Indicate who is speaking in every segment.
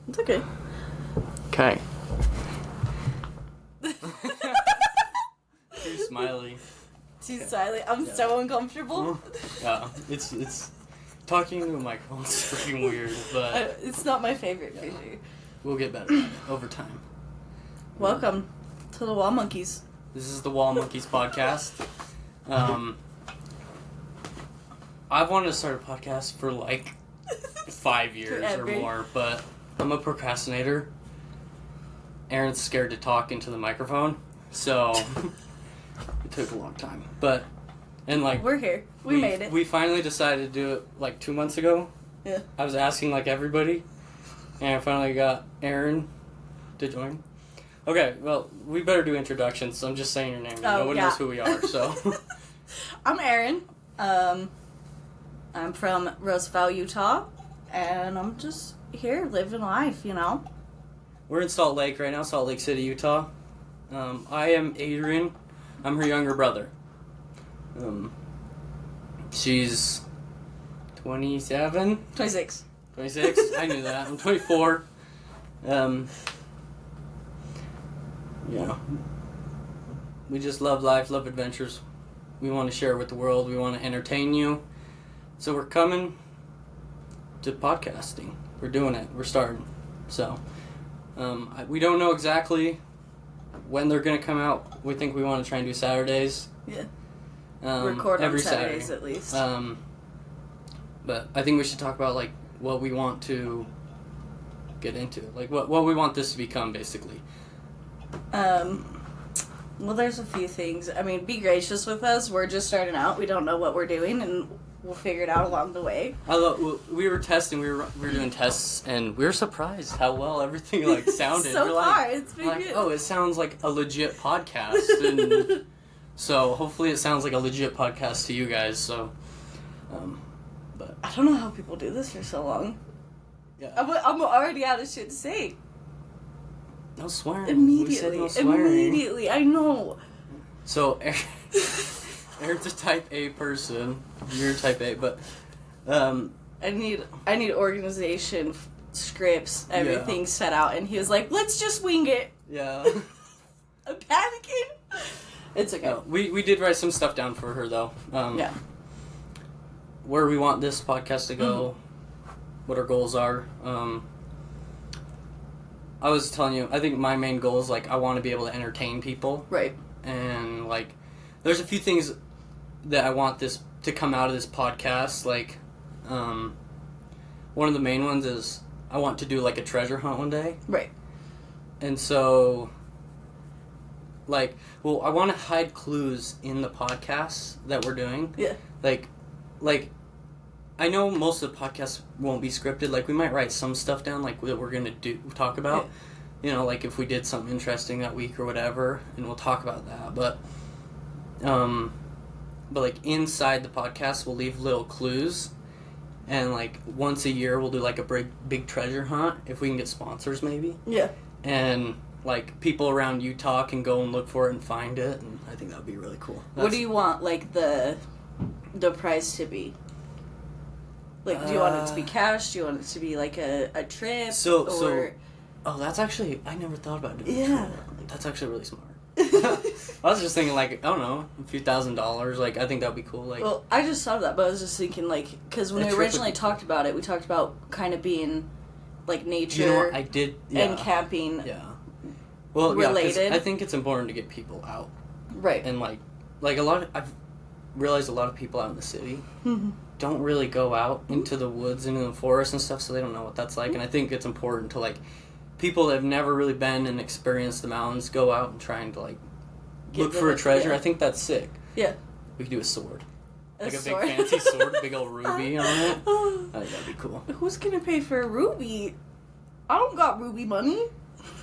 Speaker 1: It's okay.
Speaker 2: Okay. Too smiley.
Speaker 1: Too silent. I'm so uncomfortable.
Speaker 2: Yeah, it's talking into a microphone is freaking weird, but
Speaker 1: It's not my favorite feature.
Speaker 2: we'll get better at it over time.
Speaker 1: Welcome to the Wall Monkeys.
Speaker 2: This is the Wall Monkeys podcast. I've wanted to start a podcast for like 5 years
Speaker 1: Forever.
Speaker 2: or more, but I'm a procrastinator. Erin's scared to talk into the microphone, so it took a long time. But
Speaker 1: We're here. We made it.
Speaker 2: We finally decided to do it like 2 months ago.
Speaker 1: Yeah.
Speaker 2: I was asking like everybody, and I finally got Erin to join. Okay, well, we better do introductions, so I'm just saying your name. No one knows who we are, so.
Speaker 1: I'm Erin. I'm from Roosevelt, Utah, and I'm just here living life, you know?
Speaker 2: We're in Salt Lake right now, Salt Lake City, Utah. I am Adrian. I'm her younger brother. She's 27?
Speaker 1: 26.
Speaker 2: 26? I knew that. I'm 24. Yeah. We just love life, love adventures. We want to share it with the world. We want to entertain you. So we're coming to podcasting. We're doing it. We're starting. So, we don't know exactly when they're going to come out. We think we want to try and do Saturdays.
Speaker 1: Yeah.
Speaker 2: Record
Speaker 1: on
Speaker 2: every
Speaker 1: Saturdays
Speaker 2: Saturday.
Speaker 1: at least.
Speaker 2: But I think we should talk about like what we want to get into. Like what we want this to become, basically.
Speaker 1: Well, there's a few things. I mean, be gracious with us. We're just starting out. We don't know what we're doing, and we'll figure it out along the way.
Speaker 2: We were testing. We were doing tests, and we were surprised how well everything like sounded.
Speaker 1: So
Speaker 2: we're
Speaker 1: far, it's been good.
Speaker 2: Oh, it sounds like a legit podcast, and so hopefully it sounds like a legit podcast to you guys. So, but
Speaker 1: I don't know how people do this for so long.
Speaker 2: yeah,
Speaker 1: I'm already out of shit to say.
Speaker 2: no swearing.
Speaker 1: Immediately.
Speaker 2: We said no swearing.
Speaker 1: Immediately. I know.
Speaker 2: So, Erin's a type A person. You're type A, but
Speaker 1: I need organization, scripts, everything set out, and he was like, "Let's just wing it."
Speaker 2: yeah.
Speaker 1: I'm panicking. It's okay.
Speaker 2: No, we did write some stuff down for her though.
Speaker 1: Yeah.
Speaker 2: Where we want this podcast to go, what our goals are. I was telling you, I think my main goal is like I want to be able to entertain people.
Speaker 1: Right.
Speaker 2: And like, there's a few things that I want this to come out of this podcast. Like, one of the main ones is I want to do like a treasure hunt one day.
Speaker 1: Right.
Speaker 2: And so, like, well, I want to hide clues in the podcasts that we're doing.
Speaker 1: Yeah.
Speaker 2: Like, I know most of the podcasts won't be scripted. Like, we might write some stuff down, like, that we're going to talk about. Yeah. You know, like, if we did something interesting that week or whatever, and we'll talk about that. But like, inside the podcast, we'll leave little clues. And, like, once a year, we'll do, like, a big treasure hunt, if we can get sponsors, maybe.
Speaker 1: Yeah.
Speaker 2: And, like, people around Utah can go and look for it and find it, and I think that would be really cool.
Speaker 1: What do you want, like, the prize to be? Like, do you want it to be cash? Do you want it to be, like, a trip?
Speaker 2: Oh, that's actually, I never thought about doing
Speaker 1: Yeah.
Speaker 2: that. That's actually really smart. I was just thinking, like, I don't know, a few $1,000s. Like, I think that would be cool. Like,
Speaker 1: well, I just thought of that, but I was just thinking, like, because when we originally talked about it, we talked about kind of being, like, nature
Speaker 2: you know what, I did,
Speaker 1: and camping related.
Speaker 2: Yeah, I think it's important to get people out.
Speaker 1: Right.
Speaker 2: And, like I've realized a lot of people out in the city don't really go out into the woods and in the forest and stuff, so they don't know what that's like. And I think it's important to, like, people that have never really been and experienced the mountains go out and trying to, like, look for a treasure. Yeah. I think that's sick.
Speaker 1: Yeah.
Speaker 2: We could do a sword.
Speaker 1: A
Speaker 2: big fancy sword, big old ruby on it. I think that'd be cool.
Speaker 1: Who's gonna pay for a ruby? I don't got ruby money.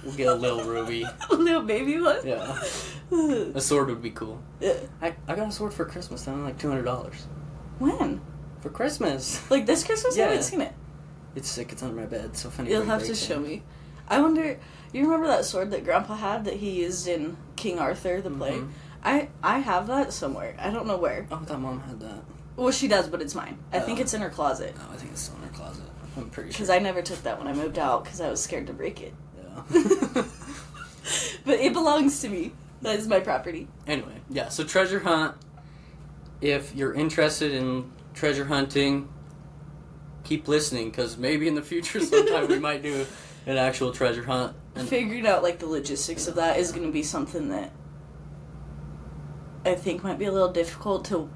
Speaker 2: We'll get a little ruby.
Speaker 1: A little baby one?
Speaker 2: Yeah. A sword would be cool.
Speaker 1: Yeah.
Speaker 2: I got a sword for Christmas. I like $200.
Speaker 1: When?
Speaker 2: For Christmas.
Speaker 1: Like this Christmas?
Speaker 2: Yeah.
Speaker 1: I haven't seen it.
Speaker 2: It's sick. It's under my bed. So funny.
Speaker 1: You'll have to show me. I wonder. You remember that sword that Grandpa had that he used in King Arthur, the play? I have that somewhere. I don't know where.
Speaker 2: Oh, I thought Mom had that.
Speaker 1: Well, she does, but it's mine. I think it's in her closet.
Speaker 2: No, I think it's still in her closet. I'm pretty sure.
Speaker 1: Because I never took that when I moved out because I was scared to break it.
Speaker 2: Yeah.
Speaker 1: But it belongs to me. That is my property.
Speaker 2: Anyway, yeah, so treasure hunt. If you're interested in treasure hunting, keep listening, because maybe in the future sometime we might do an actual treasure hunt. And
Speaker 1: figuring out, like, the logistics of that is going to be something that I think might be a little difficult to,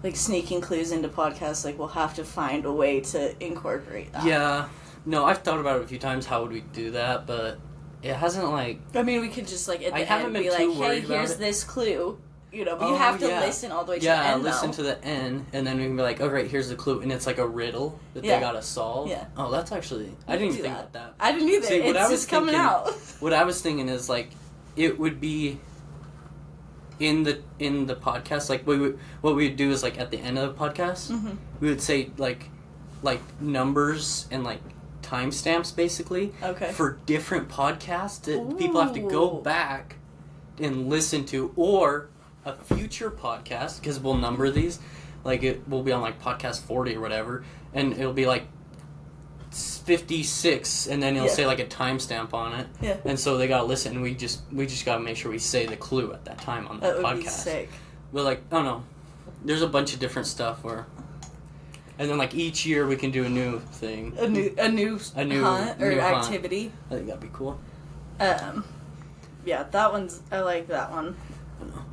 Speaker 1: like, sneaking clues into podcasts. Like, we'll have to find a way to incorporate that.
Speaker 2: Yeah. No, I've thought about it a few times, how would we do that, but it hasn't, like...
Speaker 1: I mean, we could just, like, at the end be like, hey, here's this clue. You know, but you have to listen all the way to the end,
Speaker 2: listen to the end, and then we can be like, oh, right, here's the clue, and it's like a riddle that they gotta solve. Yeah. Oh, that's actually... I didn't even think about that.
Speaker 1: I didn't either. It's just coming out.
Speaker 2: What I was thinking is, like, it would be in the podcast, like, what we would do is, like, at the end of the podcast, we would say, like numbers and, like, timestamps, basically, for different podcasts that people have to go back and listen to, or a future podcast, because we'll number these, like, it will be on, like, podcast 40 or whatever, and it'll be, like, 56, and then it'll say, like, a timestamp on it, and so they gotta listen, and we just gotta make sure we say the clue at that time on that podcast. That would be sick. But, like, I don't know, there's a bunch of different stuff where... And then, like, each year we can do a new thing. A new
Speaker 1: hunt or activity.
Speaker 2: I think that'd be cool.
Speaker 1: Yeah, that one's... I like that one.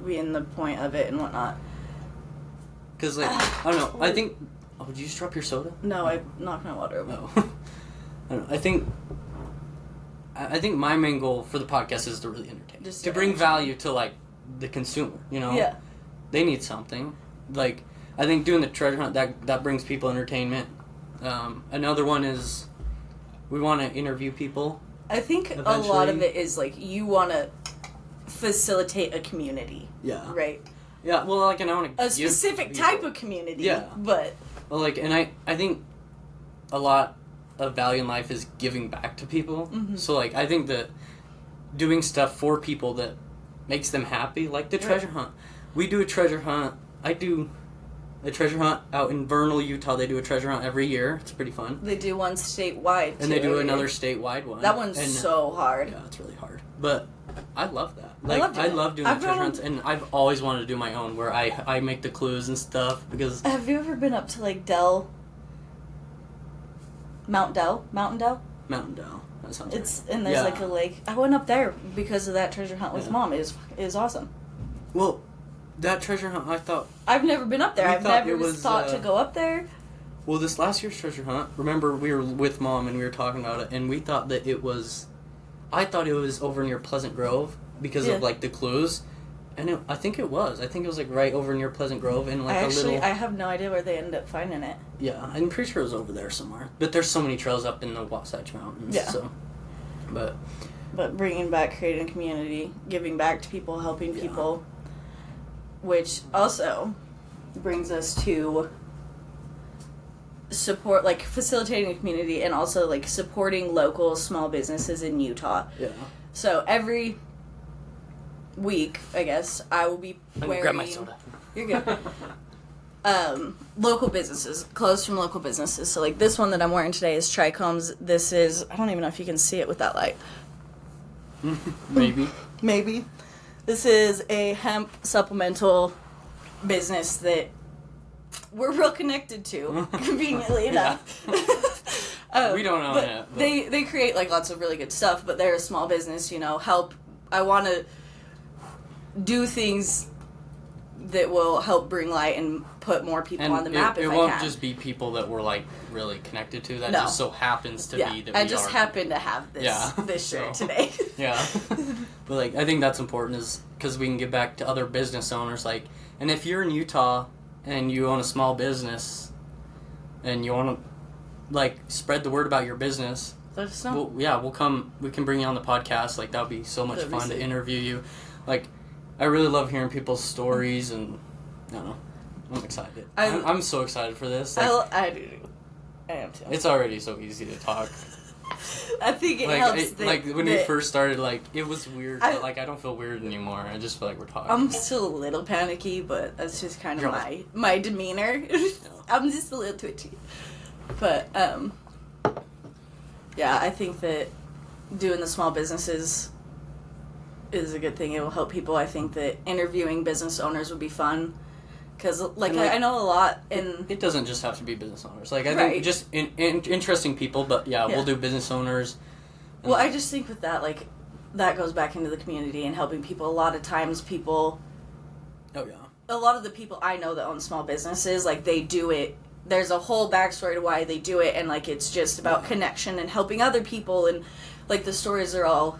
Speaker 1: Being the point of it and whatnot.
Speaker 2: Because, like, I don't know. I think... Oh, did you just drop your soda?
Speaker 1: No, I knocked my water over.
Speaker 2: Oh. I don't know. I think my main goal for the podcast is to really entertain. Just to bring value to, like, the consumer, you know?
Speaker 1: Yeah.
Speaker 2: They need something. Like... I think doing the treasure hunt, that brings people entertainment. Another one is we want to interview people.
Speaker 1: I think eventually. A lot of it is, like, you want to facilitate a community.
Speaker 2: Yeah.
Speaker 1: Right?
Speaker 2: Yeah, well, like, and I want to...
Speaker 1: A specific type of community.
Speaker 2: Yeah.
Speaker 1: But...
Speaker 2: Well, like, and I think a lot of value in life is giving back to people. Mm-hmm. So, like, I think that doing stuff for people that makes them happy, like the treasure hunt. We do a treasure hunt. I do... a treasure hunt out in Vernal, Utah. They do a treasure hunt every year. It's pretty fun.
Speaker 1: They do one statewide,
Speaker 2: and they do another statewide one.
Speaker 1: That one's so hard.
Speaker 2: Yeah, it's really hard. But I love that. Like, I love doing the treasure hunts, and I've always wanted to do my own, where I make the clues and stuff, because...
Speaker 1: Have you ever been up to, like, Mountain Dell?
Speaker 2: Mountain Dell. That sounds right.
Speaker 1: And there's, like, a lake. I went up there because of that treasure hunt with Mom. It is awesome.
Speaker 2: Well... That treasure hunt, I thought...
Speaker 1: I've never been up there. I've never thought to go up there.
Speaker 2: Well, this last year's treasure hunt, remember we were with Mom and we were talking about it, and we thought that it was... I thought it was over near Pleasant Grove because of, like, the clues. And I think it was. I think it was, like, right over near Pleasant Grove in, like,
Speaker 1: I have no idea where they ended up finding it.
Speaker 2: Yeah, I'm pretty sure it was over there somewhere. But there's so many trails up in the Wasatch Mountains. Yeah. So, But
Speaker 1: bringing back, creating a community, giving back to people, helping people... Which also brings us to support, like, facilitating a community and also, like, supporting local small businesses in Utah.
Speaker 2: Yeah.
Speaker 1: So every week, I guess, I will be wearing...
Speaker 2: Grab my soda.
Speaker 1: You're good. Local businesses, clothes from local businesses. So, like, this one that I'm wearing today is Trichome's. This is... I don't even know if you can see it with that light. Maybe. This is a hemp supplemental business that we're real connected to, conveniently enough.
Speaker 2: We don't own it.
Speaker 1: But they create, like, lots of really good stuff, but they're a small business, you know, help. I want to do things that will help bring light and put more people on the map if I can.
Speaker 2: It won't just be people that we're, like, really connected to. That just so happens to be that we
Speaker 1: I just happen to have this shirt today.
Speaker 2: Yeah. But, like, I think that's important is because we can give back to other business owners. Like, and if you're in Utah and you own a small business and you want to, like, spread the word about your business,
Speaker 1: let us know.
Speaker 2: We'll come. We can bring you on the podcast. Like, that would be so much fun to interview you. Like, I really love hearing people's stories, and I don't know. I'm excited. I'm so excited for this. Like,
Speaker 1: I do. I am too.
Speaker 2: It's already so easy to talk.
Speaker 1: I think it helps.
Speaker 2: When we first started, like, it was weird, but, like, I don't feel weird anymore. I just feel like we're talking.
Speaker 1: I'm still a little panicky, but that's just kind of my demeanor. I'm just a little twitchy. But, yeah, I think that doing the small businesses is a good thing. It will help people. I think that interviewing business owners would be fun. Because, like, I know a lot in...
Speaker 2: It doesn't just have to be business owners. Like, I think just interesting people, but, yeah, we'll do business owners.
Speaker 1: Well, I just think with that, like, that goes back into the community and helping people. A lot of times people...
Speaker 2: Oh, yeah.
Speaker 1: A lot of the people I know that own small businesses, like, they do it... There's a whole backstory to why they do it, and, like, it's just about connection and helping other people, and, like, the stories are all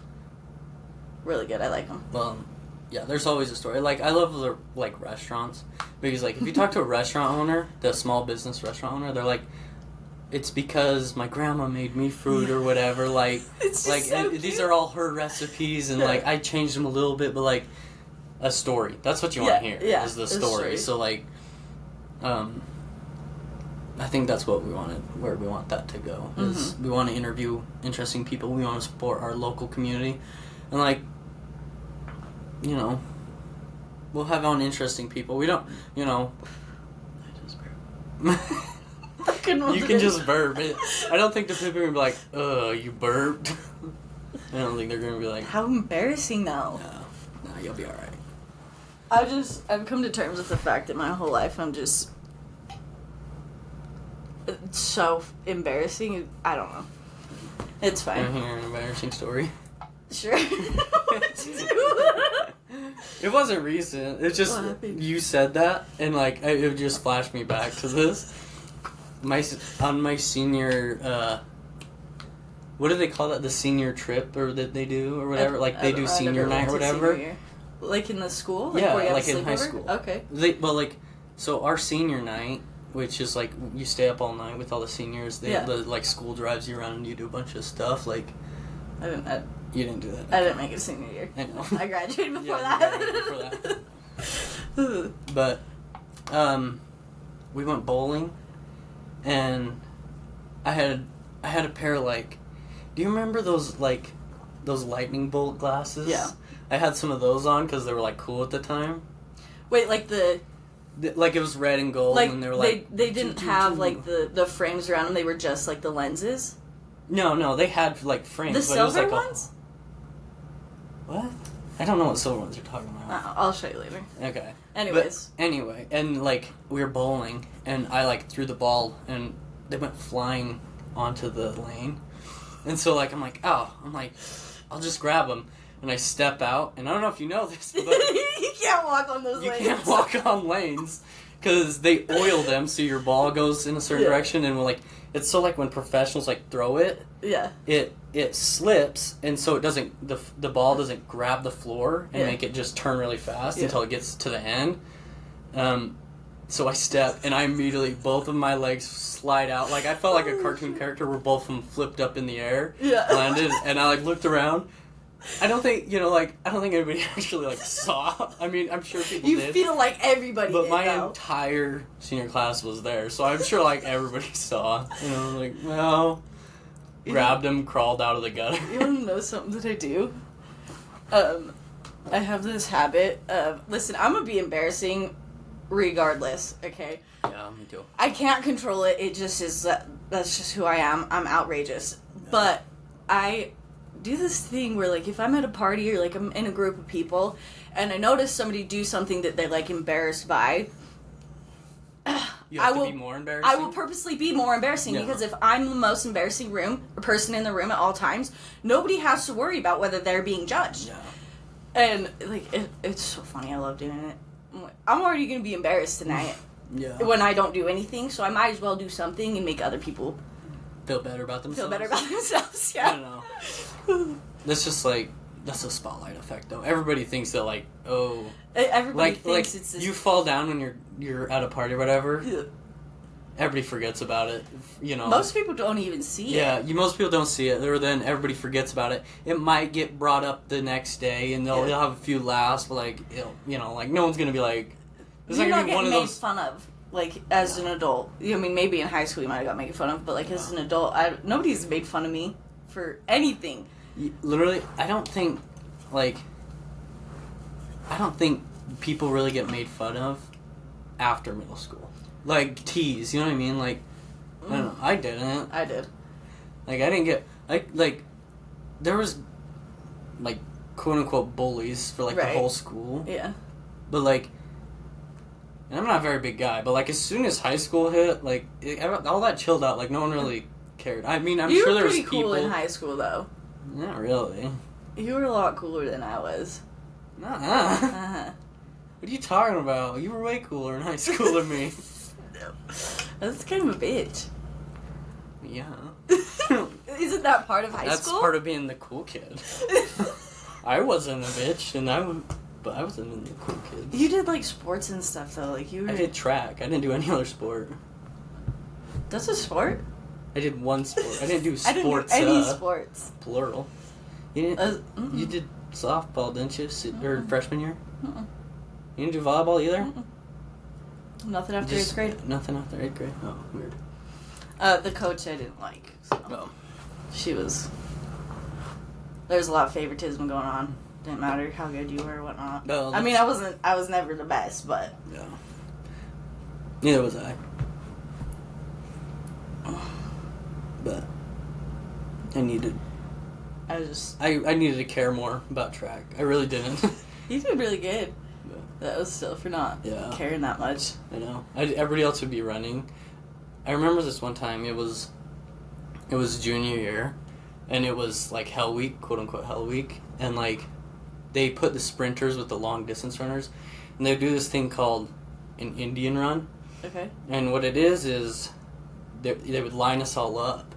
Speaker 1: really good. I like them.
Speaker 2: Well, yeah, there's always a story. Like, I love, the, like, restaurants. Because, like, if you talk to a restaurant owner, the small business restaurant owner, they're like, it's because my grandma made me food or whatever. Like,
Speaker 1: it's just so cute.
Speaker 2: These are all her recipes, and, like, I changed them a little bit, but, like, a story. That's what you want to hear, is the story. So, like, I think that's what we wanted, where we want that to go. Is we want to interview interesting people. We want to support our local community. And, like, you know, we'll have on interesting people. We don't, you know...
Speaker 1: I just burped.
Speaker 2: You can just burp. I don't think the people are going to be like, you burped. I don't think they're going to be like...
Speaker 1: How embarrassing, though.
Speaker 2: No, you'll be alright.
Speaker 1: I've come to terms with the fact that my whole life I'm just... It's so embarrassing. I don't know. It's fine.
Speaker 2: You want to hear an embarrassing story?
Speaker 1: Sure.
Speaker 2: It wasn't recent. It's just you said that, and like it just flashed me back to this. On my senior, what do they call that? The senior trip, or that they do, or whatever. Like they do senior night or whatever.
Speaker 1: Like in the school. Like
Speaker 2: yeah,
Speaker 1: where you have
Speaker 2: like in high school.
Speaker 1: Okay.
Speaker 2: So our senior night, which is like you stay up all night with all the seniors. Like school drives you around and you do a bunch of stuff. Like you didn't do that.
Speaker 1: I didn't make it senior year.
Speaker 2: I know.
Speaker 1: I graduated before
Speaker 2: that. But we went bowling, and I had a pair of, like, do you remember those lightning bolt glasses?
Speaker 1: Yeah.
Speaker 2: I had some of those on because they were like cool at the time.
Speaker 1: Wait, like
Speaker 2: like it was red and gold,
Speaker 1: like
Speaker 2: and they were like
Speaker 1: they didn't have like the frames around them. They were just like the lenses.
Speaker 2: No, they had like frames.
Speaker 1: The
Speaker 2: but it was
Speaker 1: silver
Speaker 2: like
Speaker 1: ones.
Speaker 2: What? I don't know what silver ones you're talking about.
Speaker 1: I'll show you later.
Speaker 2: Okay.
Speaker 1: Anyways.
Speaker 2: But anyway, and like we were bowling, and I like threw the ball, and they went flying onto the lane, and so like I'm like, I'll just grab them, and I step out, and I don't know if you know this, but
Speaker 1: you can't walk on those lanes.
Speaker 2: You can't walk on lanes because they oil them, so your ball goes in a certain direction, and we're like, it's so like when professionals like throw it, it slips, and so it doesn't the ball doesn't grab the floor and make it just turn really fast until it gets to the end. So I step, and I immediately, both of my legs slide out. Like, I felt like a cartoon character where both of them flipped up in the air, landed, and I, like, looked around. I don't think anybody actually, like, saw. I mean, I'm sure people did.
Speaker 1: You feel like everybody
Speaker 2: did,
Speaker 1: But
Speaker 2: my entire senior class was there, so I'm sure, like, everybody saw. You know, like, well, grabbed him, crawled out of the gutter.
Speaker 1: You want to know something that I do? I have this habit of, listen, I'm going to be embarrassing regardless, okay?
Speaker 2: Yeah, me too.
Speaker 1: I can't control it. It just is, that's just who I am. I'm outrageous. Yeah. But I do this thing where, like, if I'm at a party or, like, I'm in a group of people and I notice somebody do something that they're, like, embarrassed by,
Speaker 2: you have to be more embarrassing?
Speaker 1: I will purposely be more embarrassing because if I'm the most embarrassing person in the room at all times, nobody has to worry about whether they're being judged.
Speaker 2: Yeah.
Speaker 1: And, like, it's so funny. I love doing it. I'm already going to be embarrassed tonight when I don't do anything, so I might as well do something and make other people
Speaker 2: feel better about themselves.
Speaker 1: Yeah.
Speaker 2: I don't know. That's just like, that's a spotlight effect, though. Everybody thinks that, like,
Speaker 1: everybody thinks it's this...
Speaker 2: you fall down when you're at a party or whatever. Yeah. Everybody forgets about it, you know.
Speaker 1: Most people don't even see it.
Speaker 2: Yeah, most people don't see it, or then everybody forgets about it. It might get brought up the next day, and they'll have a few laughs, but, like, you know, like, no one's gonna be like...
Speaker 1: You're not getting made fun of, like, as an adult. I mean, maybe in high school you might have got made fun of, but, like, as an adult, nobody's made fun of me for anything.
Speaker 2: Literally, I don't think people really get made fun of after middle school. Like, tease, you know what I mean? Like, I don't know. I didn't.
Speaker 1: I did.
Speaker 2: Like, I didn't get... there was, like, quote-unquote bullies for, like, the whole school.
Speaker 1: Yeah.
Speaker 2: But, like... And I'm not a very big guy, but, like, as soon as high school hit, like, all that chilled out. Like, no one really cared. I mean, I'm sure there was people...
Speaker 1: You were pretty cool in high school, though.
Speaker 2: Not really.
Speaker 1: You were a lot cooler than I was.
Speaker 2: Uh-huh. What are you talking about? You were way cooler in high school than me.
Speaker 1: No. That's kind of a bitch.
Speaker 2: Yeah.
Speaker 1: Isn't that part of high school?
Speaker 2: That's part of being the cool kid. I wasn't a bitch, but I wasn't in the cool kids.
Speaker 1: You did, like, sports and stuff, though. Like, you were...
Speaker 2: I did track. I didn't do any other sport.
Speaker 1: That's a sport?
Speaker 2: I did one sport. I didn't do sports.
Speaker 1: I didn't do any sports.
Speaker 2: Plural. You didn't... You did softball, didn't you? Or freshman year?
Speaker 1: Mm-mm.
Speaker 2: You didn't do volleyball either?
Speaker 1: Mm-mm. Nothing after 8th grade?
Speaker 2: Nothing after 8th grade? Oh, weird.
Speaker 1: The coach I didn't like. So.
Speaker 2: Oh.
Speaker 1: She was... There was a lot of favoritism going on. Didn't matter how good you were or whatnot.
Speaker 2: No,
Speaker 1: I mean, I was never the best, but...
Speaker 2: Yeah. Neither was I. But I needed... I needed to care more about track. I really didn't.
Speaker 1: You did really good. That was still for not caring that much.
Speaker 2: I know. Everybody else would be running. I remember this one time. It was junior year, and it was like Hell Week, quote unquote Hell Week, and like they put the sprinters with the long distance runners, and they do this thing called an Indian run.
Speaker 1: Okay.
Speaker 2: And what it is they would line us all up,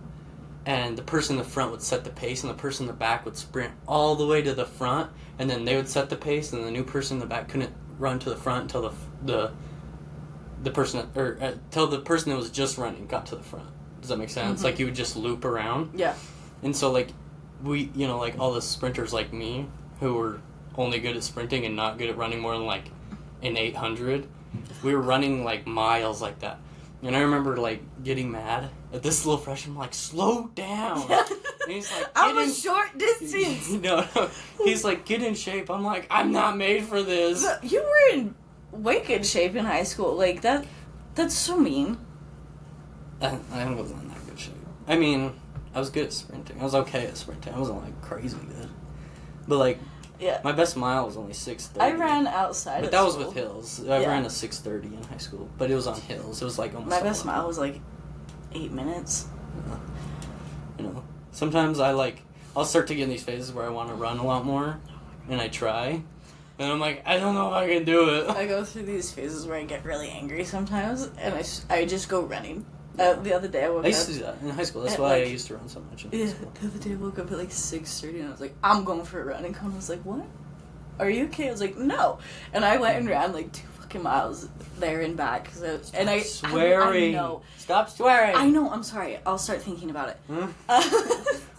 Speaker 2: and the person in the front would set the pace, and the person in the back would sprint all the way to the front, and then they would set the pace, and the new person in the back couldn't run to the front until the person until the person that was just running got to the front. Does that make sense?
Speaker 1: Mm-hmm.
Speaker 2: Like you would just loop around.
Speaker 1: Yeah.
Speaker 2: And so like we, like all the sprinters like me who were only good at sprinting and not good at running more than like an 800, we were running like miles like that. And I remember like getting mad at this little freshman, like, slow down. And he's like,
Speaker 1: I'm a short distance.
Speaker 2: No. He's like, get in shape. I'm like, I'm not made for this.
Speaker 1: You were in way good shape in high school. Like that's so mean.
Speaker 2: I wasn't in that good shape. I mean, I was good at sprinting. I was okay at sprinting. I wasn't like crazy good. But like,
Speaker 1: yeah,
Speaker 2: my best mile was only 6:30.
Speaker 1: I ran outside.
Speaker 2: But that was with hills. I ran a 6:30 in high school, but it was on hills. It was like almost.
Speaker 1: My best mile was like 8 minutes.
Speaker 2: Sometimes I'll start to get in these phases where I want to run a lot more, and I try, and I'm like, I don't know if I can do it.
Speaker 1: I go through these phases where I get really angry sometimes, and I just go running. The other day I woke up.
Speaker 2: I used to do that in high school. That's why I used to run so much.
Speaker 1: Yeah, the other day I woke up at like 6:30 and I was like, I'm going for a run. And Connor was like, what? Are you okay? I was like, no. And I went and ran like 2 fucking miles there and back.
Speaker 2: Stop swearing.
Speaker 1: I know.
Speaker 2: Stop swearing.
Speaker 1: I know. I'm sorry. I'll start thinking about it.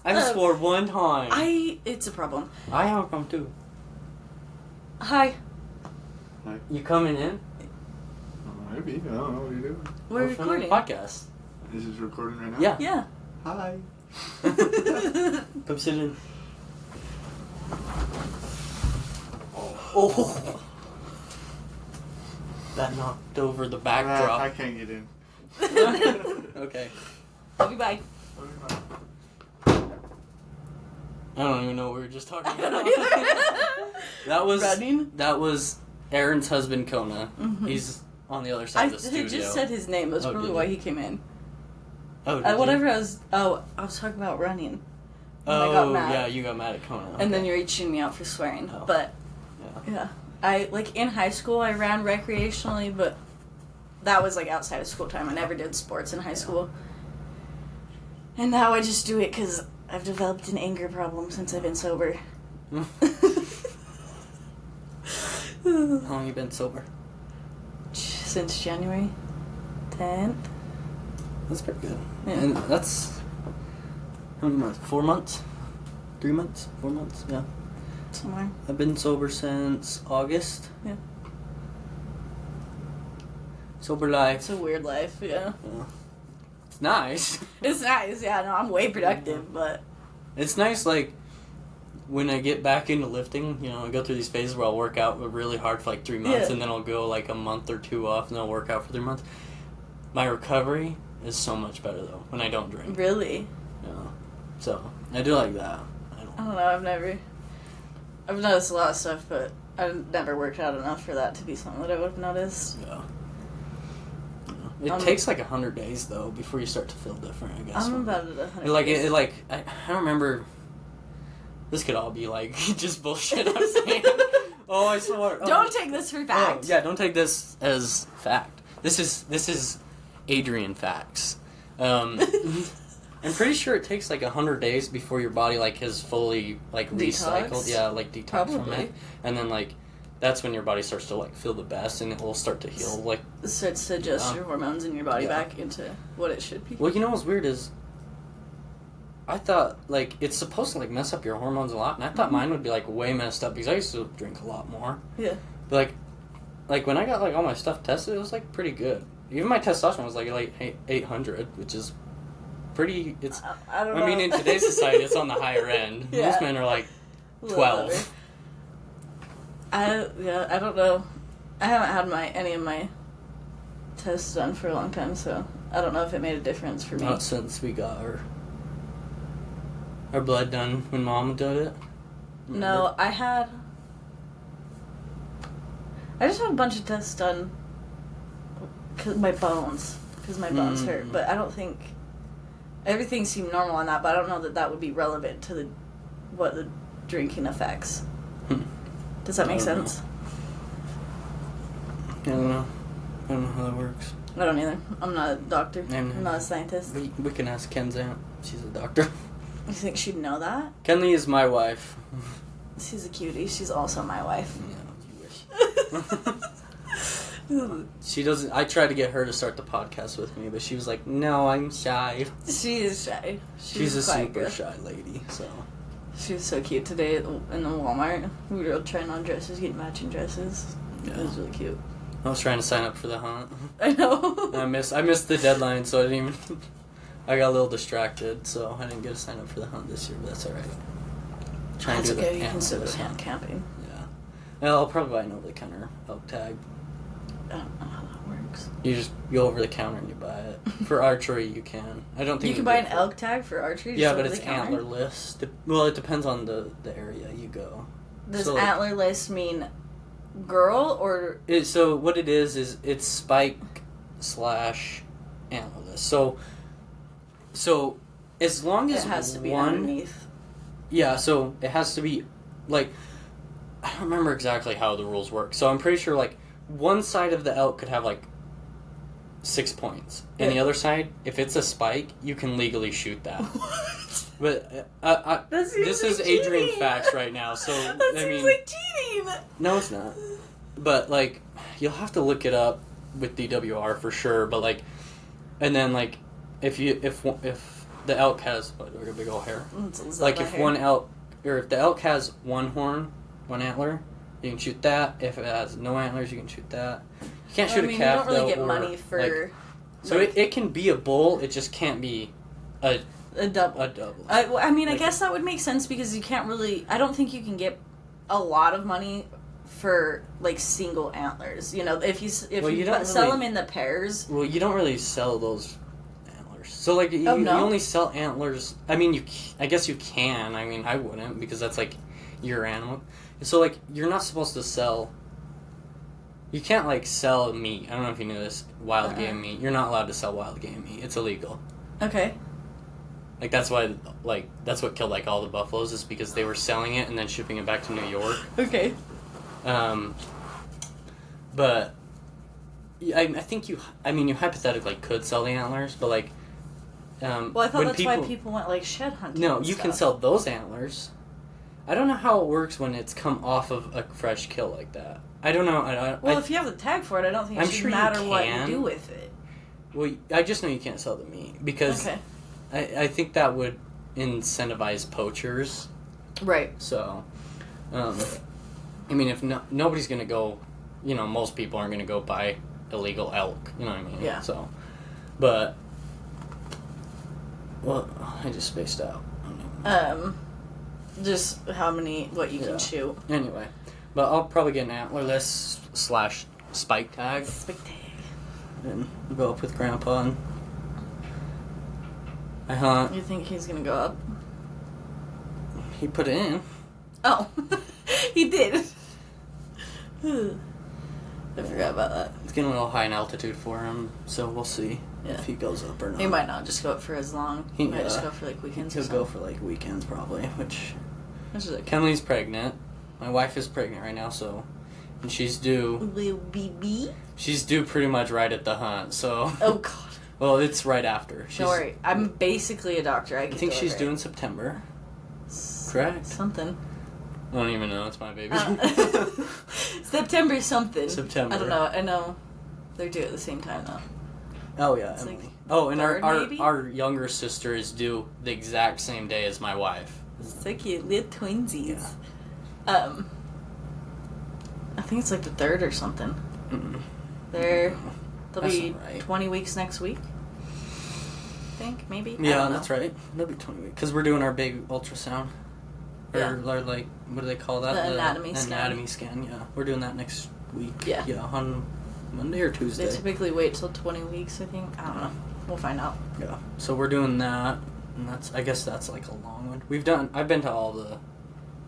Speaker 2: I just swore one time.
Speaker 1: It's a problem.
Speaker 2: I have a problem too.
Speaker 1: Hi.
Speaker 3: Hi.
Speaker 2: You coming in?
Speaker 3: Maybe. I don't know what you're doing.
Speaker 1: We're recording.
Speaker 2: Podcast.
Speaker 3: Is this recording right now?
Speaker 2: Yeah.
Speaker 1: Yeah.
Speaker 3: Hi.
Speaker 2: Come sit in. Oh. That knocked over the backdrop.
Speaker 3: I can't get in.
Speaker 2: Okay.
Speaker 1: Love you, bye.
Speaker 2: I don't even know what we were just talking about. That was
Speaker 1: running.
Speaker 2: That was Erin's husband, Kona.
Speaker 1: Mm-hmm.
Speaker 2: He's on the other side of the studio.
Speaker 1: I just said his name. That's probably why he came in.
Speaker 2: Oh, did
Speaker 1: whatever I was talking about running.
Speaker 2: Oh,
Speaker 1: I got mad.
Speaker 2: Yeah, you got mad at Kona. Okay.
Speaker 1: And then you're reaching me out for swearing.
Speaker 2: Oh.
Speaker 1: But, yeah. I, in high school, I ran recreationally, but that was, outside of school time. I never did sports in high school. And now I just do it because I've developed an anger problem since I've been sober.
Speaker 2: How long have you been sober?
Speaker 1: Since January 10th.
Speaker 2: That's pretty good.
Speaker 1: Yeah.
Speaker 2: And that's... How many months? 4 months? 3 months? 4 months? Yeah.
Speaker 1: Somewhere.
Speaker 2: I've been sober since August.
Speaker 1: Yeah.
Speaker 2: Sober life.
Speaker 1: It's a weird life, yeah.
Speaker 2: It's nice.
Speaker 1: It's nice, yeah. No, I'm way productive, but...
Speaker 2: It's nice, when I get back into lifting, I go through these phases where I'll work out really hard for 3 months, and then I'll go a month or 2 off, and then I'll work out for 3 months. My recovery is so much better though when I don't drink.
Speaker 1: Really?
Speaker 2: Yeah. So I do like that.
Speaker 1: I don't know. I've noticed a lot of stuff, but I've never worked out enough for that to be something that I would have noticed.
Speaker 2: Yeah. It takes like 100 days though before you start to feel different. I guess.
Speaker 1: I'm about at 100.
Speaker 2: I don't remember. This could all be like just bullshit I'm saying. Oh, I swear.
Speaker 1: Don't take this for fact.
Speaker 2: Oh, yeah, don't take this as fact. This is Adrian facts. I'm pretty sure it takes like 100 days before your body like has fully like recycled.
Speaker 1: Detox?
Speaker 2: Yeah, like detox
Speaker 1: Probably.
Speaker 2: from it, and then like that's when your body starts to like feel the best, and it will start to heal. Like
Speaker 1: It starts to adjust your hormones in your body back into what it should be.
Speaker 2: well, you know what's weird is I thought like it's supposed to like mess up your hormones a lot, and I thought mine would be like way messed up because I used to drink a lot more.
Speaker 1: Yeah.
Speaker 2: But like when I got like all my stuff tested, it was like pretty good. Even my testosterone was like 800, which is pretty. It's.
Speaker 1: I don't know.
Speaker 2: I mean, in today's society, it's on the higher end.
Speaker 1: Yeah.
Speaker 2: Most men are like
Speaker 1: A little
Speaker 2: 12.
Speaker 1: I don't know. I haven't had any of my tests done for a long time, so I don't know if it made a difference for me.
Speaker 2: Not since we got our blood done when Mom did it.
Speaker 1: No, I just had a bunch of tests done because my bones hurt, but I don't think everything seemed normal on that. But I don't know that would be relevant to what the drinking affects. Does that make sense?
Speaker 2: I don't know how that works.
Speaker 1: I don't either. I'm not a doctor.
Speaker 2: I'm
Speaker 1: I'm not a scientist.
Speaker 2: We can ask Ken's aunt. She's a doctor.
Speaker 1: You think she'd know that?
Speaker 2: Kenley is my wife.
Speaker 1: She's a cutie. She's also my wife.
Speaker 2: Yeah, you wish. She doesn't. I tried to get her to start the podcast with me, but she was like, "No, I'm shy."
Speaker 1: She is shy.
Speaker 2: She's a
Speaker 1: quite
Speaker 2: super
Speaker 1: good.
Speaker 2: shy lady. So
Speaker 1: She was so cute today in the Walmart. We were trying on dresses, getting matching dresses.
Speaker 2: Yeah.
Speaker 1: It was really cute.
Speaker 2: I was trying to sign up for the hunt.
Speaker 1: I know.
Speaker 2: I missed the deadline, so I didn't even. I got a little distracted, so I didn't get to sign up for the hunt this year, but that's alright.
Speaker 1: That's okay. You can still go camping.
Speaker 2: Yeah. Well, I'll probably buy an over-the-counter elk tag.
Speaker 1: I don't know how that works.
Speaker 2: You just go over the counter and you buy it. For archery, you can. I don't think
Speaker 1: You can buy an elk tag for archery. Just
Speaker 2: Yeah,
Speaker 1: over
Speaker 2: but
Speaker 1: the
Speaker 2: it's
Speaker 1: counter?
Speaker 2: antlerless. Well, it depends on the area you go.
Speaker 1: Does
Speaker 2: So, like,
Speaker 1: antlerless mean girl or?
Speaker 2: So what it is it's spike / antlerless. So as long as
Speaker 1: It has to be
Speaker 2: one,
Speaker 1: underneath.
Speaker 2: yeah. So it has to be like I don't remember exactly how the rules work. So I'm pretty sure like one side of the elk could have like 6 points, and the other side, if it's a spike, you can legally shoot that. But this is
Speaker 1: like
Speaker 2: Adrian
Speaker 1: cheating.
Speaker 2: facts right now, so
Speaker 1: That
Speaker 2: I
Speaker 1: seems
Speaker 2: mean,
Speaker 1: like cheating.
Speaker 2: no, it's not. But like, you'll have to look it up with DWR for sure. But like, and then like, if the elk has what, like a big old hair, like if one elk or if the elk has one horn, one antler, you can shoot that. If it has no antlers, you can shoot that. You can't shoot a calf.
Speaker 1: You don't really
Speaker 2: though,
Speaker 1: get
Speaker 2: or,
Speaker 1: money for.
Speaker 2: like, so
Speaker 1: like,
Speaker 2: it can be a bull. It just can't be a
Speaker 1: double.
Speaker 2: A double.
Speaker 1: I mean, I guess that would make sense because you can't really. I don't think you can get a lot of money for like single antlers. You know, if you
Speaker 2: don't
Speaker 1: sell
Speaker 2: really-
Speaker 1: them in the pairs.
Speaker 2: Well, you don't really sell those antlers. So like you only sell antlers. I mean, I guess you can. I mean, I wouldn't because that's like your animal. So like you're not supposed to sell. You can't like sell meat. I don't know if you knew this. Wild game meat. You're not allowed to sell wild game meat. It's illegal.
Speaker 1: Okay.
Speaker 2: Like that's why, like that's what killed like all the buffaloes is because they were selling it and then shipping it back to New York.
Speaker 1: Okay.
Speaker 2: But I think you hypothetically could sell the antlers, but like,
Speaker 1: Well, I thought that's why people went like shed hunting.
Speaker 2: No,
Speaker 1: and
Speaker 2: you can
Speaker 1: stuff.
Speaker 2: sell those antlers. I don't know how it works when it's come off of a fresh kill like that. I don't know.
Speaker 1: Well, if you have the tag for it, I don't think it
Speaker 2: I'm
Speaker 1: should
Speaker 2: sure you
Speaker 1: matter what you
Speaker 2: can.
Speaker 1: do with it.
Speaker 2: Well, I just know you can't sell the meat because
Speaker 1: Okay.
Speaker 2: I think that would incentivize poachers.
Speaker 1: Right.
Speaker 2: So, I mean, if nobody's gonna go, most people aren't gonna go buy illegal elk. You know what I mean?
Speaker 1: Yeah.
Speaker 2: So, but, well, I just spaced out.
Speaker 1: Just what you can shoot.
Speaker 2: Anyway, but I'll probably get an antlerless / spike tag
Speaker 1: Spike tag.
Speaker 2: and go up with Grandpa and I hunt.
Speaker 1: You think he's gonna go up?
Speaker 2: He put it in.
Speaker 1: Oh, he did. I forgot about that.
Speaker 2: It's getting a little high in altitude for him, so we'll see if he goes up or not.
Speaker 1: He might not just go up for as long. He might just go for like weekends.
Speaker 2: He'll go for like weekends probably, which
Speaker 1: is like
Speaker 2: Kenley's pregnant. My wife is pregnant right now, and she's due.
Speaker 1: Little baby.
Speaker 2: She's due pretty much right at the hunt, so.
Speaker 1: Oh God.
Speaker 2: Well, it's right after.
Speaker 1: Don't worry, I'm basically a doctor. I
Speaker 2: think she's due in September. Correct.
Speaker 1: Something.
Speaker 2: I don't even know. It's my baby.
Speaker 1: September something.
Speaker 2: September.
Speaker 1: I don't know. I know they're due at the same time though.
Speaker 2: Oh yeah,
Speaker 1: it's
Speaker 2: Emily.
Speaker 1: Like
Speaker 2: and our younger sister is due the exact same day as my wife.
Speaker 1: So cute, little twinsies. Yeah. I think it's like the 3rd or something. They'll be 20 weweeks next week. I think maybe.
Speaker 2: Yeah, that's right. They'll be 20 weeks because we're doing our big ultrasound. Or like, what do they call that?
Speaker 1: The anatomy scan.
Speaker 2: Anatomy scan, yeah. We're doing that next week.
Speaker 1: Yeah.
Speaker 2: Yeah, on Monday or Tuesday.
Speaker 1: They typically wait till 20 weeks, I think. I don't know. We'll find out.
Speaker 2: Yeah. So we're doing that, and I guess that's like a long one. I've been to all the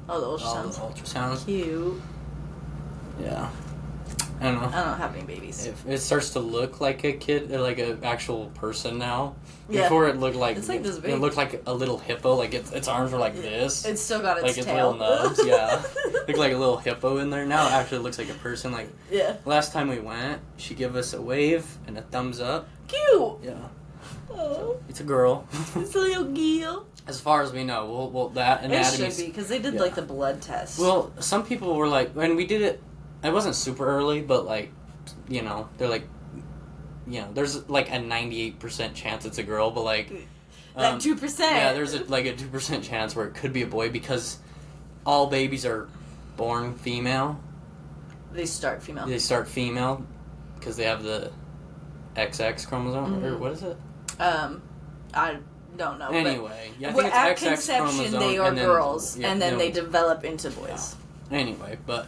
Speaker 2: ultrasounds.
Speaker 1: Cute.
Speaker 2: Yeah. I don't know.
Speaker 1: I don't have any babies.
Speaker 2: It starts to look like a kid, or like an actual person now.
Speaker 1: Yeah.
Speaker 2: Before it looked like
Speaker 1: it's like this big.
Speaker 2: It looked like a little hippo. Like its arms were like this.
Speaker 1: It's still got its
Speaker 2: like
Speaker 1: tail.
Speaker 2: Its little nubs. Yeah. Looked like a little hippo in there. Now it actually looks like a person. Like last time we went, she gave us a wave and a thumbs up.
Speaker 1: Cute.
Speaker 2: Yeah.
Speaker 1: Oh.
Speaker 2: So it's a girl.
Speaker 1: It's a little girl.
Speaker 2: As far as we know, we'll that anatomy.
Speaker 1: It should be because they did like the blood test.
Speaker 2: Well, some people were like, when we did it, it wasn't super early, but like. They're like, there's like a 98% chance it's a girl, but like...
Speaker 1: that 2%!
Speaker 2: Yeah, there's like a 2% chance where it could be a boy because all babies are born female.
Speaker 1: They start female.
Speaker 2: They start female because they have the XX chromosome, or what is it?
Speaker 1: I don't know.
Speaker 2: Anyway, I
Speaker 1: think
Speaker 2: it's
Speaker 1: at
Speaker 2: XX
Speaker 1: conception
Speaker 2: chromosome,
Speaker 1: they are
Speaker 2: and then,
Speaker 1: girls, and then they develop into boys.
Speaker 2: Yeah. Anyway, but...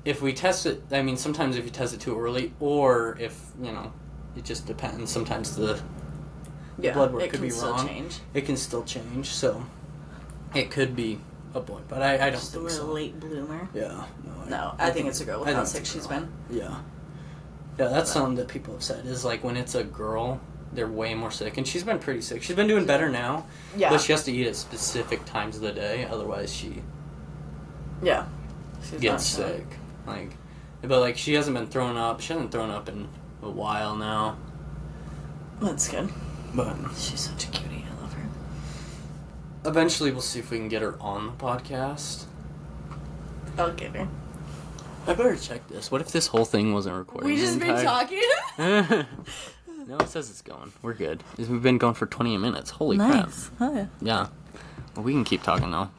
Speaker 2: if we test it, I mean, sometimes if you test it too early, or if, it just depends. Sometimes the blood work could be wrong. It can still change, so it could be a boy, but I don't
Speaker 1: just
Speaker 2: think
Speaker 1: a
Speaker 2: so.
Speaker 1: late bloomer.
Speaker 2: Yeah.
Speaker 1: No, I think it's a girl with how sick she's been.
Speaker 2: Yeah. Yeah, that's something that people have said, is like when it's a girl, they're way more sick, and she's been pretty sick. She's been doing better now, but she has to eat at specific times of the day, otherwise she gets sick. But she hasn't been throwing up. She hasn't thrown up in a while now.
Speaker 1: That's good.
Speaker 2: But
Speaker 1: she's such a cutie. I love her.
Speaker 2: Eventually, we'll see if we can get her on the podcast.
Speaker 1: I'll get her.
Speaker 2: I better check this. What if this whole thing wasn't recording?
Speaker 1: We just been talking.
Speaker 2: No, it says it's going. We're good. We've been going for 20 minutes. Holy crap.
Speaker 1: Oh, yeah.
Speaker 2: Yeah. Well, we can keep talking now.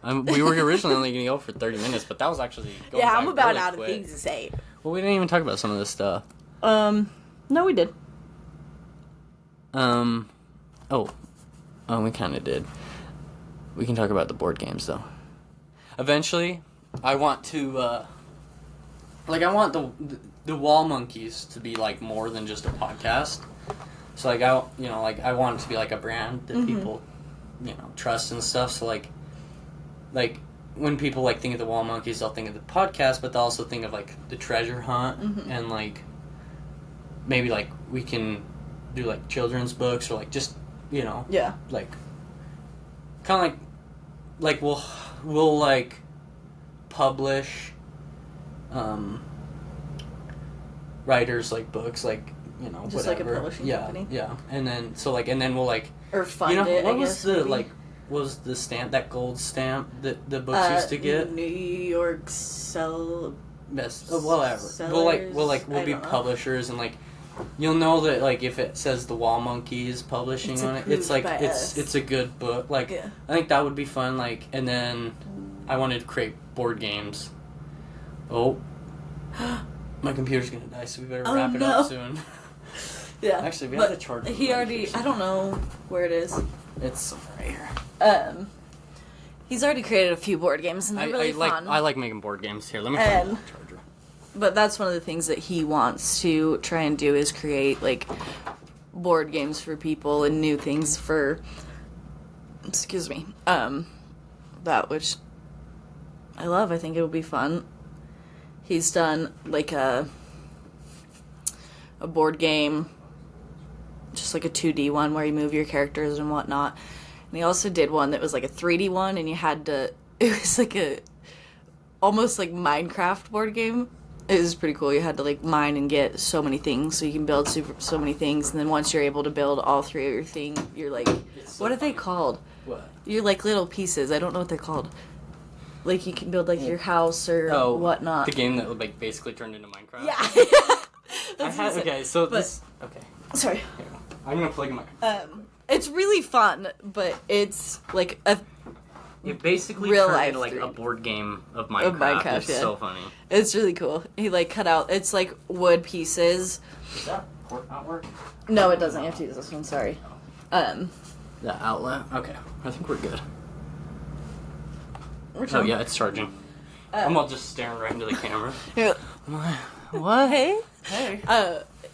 Speaker 2: We were originally only going to go for 30 minutes, but that was actually going
Speaker 1: I'm about
Speaker 2: really
Speaker 1: out
Speaker 2: quick.
Speaker 1: of things to say.
Speaker 2: Well, we didn't even talk about some of this stuff.
Speaker 1: No, we did.
Speaker 2: We kind of did. We can talk about the board games, though. Eventually, I want to, I want the Wall Monkeys to be, more than just a podcast. So, I want it to be, a brand that people, trust and stuff. So, when people think of the Wall Monkeys, they'll think of the podcast, but they'll also think of the treasure hunt and maybe we can do children's books or just kind of we'll publish writers books
Speaker 1: just
Speaker 2: whatever.
Speaker 1: A publishing company.
Speaker 2: And then we'll
Speaker 1: or fund it.
Speaker 2: What was was the stamp, that gold stamp that the books used to get?
Speaker 1: New York Sell.
Speaker 2: Best, whatever. We'll be publishers, and you'll know that if it says the Wall Monkeys publishing on it, it's it's a good book. I think that would be fun. And then I wanted to create board games. Oh, my computer's gonna die, so we better wrap it up soon.
Speaker 1: Yeah.
Speaker 2: Actually, we have to charge.
Speaker 1: He already. I don't know where it is.
Speaker 2: It's somewhere right here.
Speaker 1: He's already created a few board games, and they're really fun.
Speaker 2: I like making board games. Here, let me find the charger.
Speaker 1: But that's one of the things that he wants to try and do is create board games for people and new things for, excuse me, that, which I love. I think it would be fun. He's done, like, a board game, just like a 2D one where you move your characters and whatnot. And he also did one that was like a 3D one, and you had to, it was like almost like Minecraft board game. It was pretty cool. You had to, like, mine and get so many things, so you can build so many things, and then once you're able to build all three of your thing, you're like,
Speaker 2: So
Speaker 1: what are they called?
Speaker 2: What?
Speaker 1: You're like little pieces. I don't know what they're called. Like, you can build, like, your house or whatnot.
Speaker 2: The game that, like, basically turned into Minecraft?
Speaker 1: Yeah.
Speaker 2: Okay, so this... Okay.
Speaker 1: Sorry.
Speaker 2: Here, I'm gonna plug in my...
Speaker 1: It's really fun, but it's, like,
Speaker 2: It basically
Speaker 1: real
Speaker 2: turned
Speaker 1: life
Speaker 2: into, like, a board game of Minecraft.
Speaker 1: Of Minecraft,
Speaker 2: It's
Speaker 1: yeah.
Speaker 2: so funny.
Speaker 1: It's really cool. He, like, cut out... It's, like, wood pieces.
Speaker 2: Does that port not work?
Speaker 1: No, it doesn't. You have to use this one. Sorry.
Speaker 2: The outlet? Okay. I think we're good.
Speaker 1: Which
Speaker 2: Oh,
Speaker 1: one?
Speaker 2: yeah, it's charging. I'm all just staring right into the camera.
Speaker 1: Yeah.
Speaker 2: What?
Speaker 1: Hey?
Speaker 2: Hey.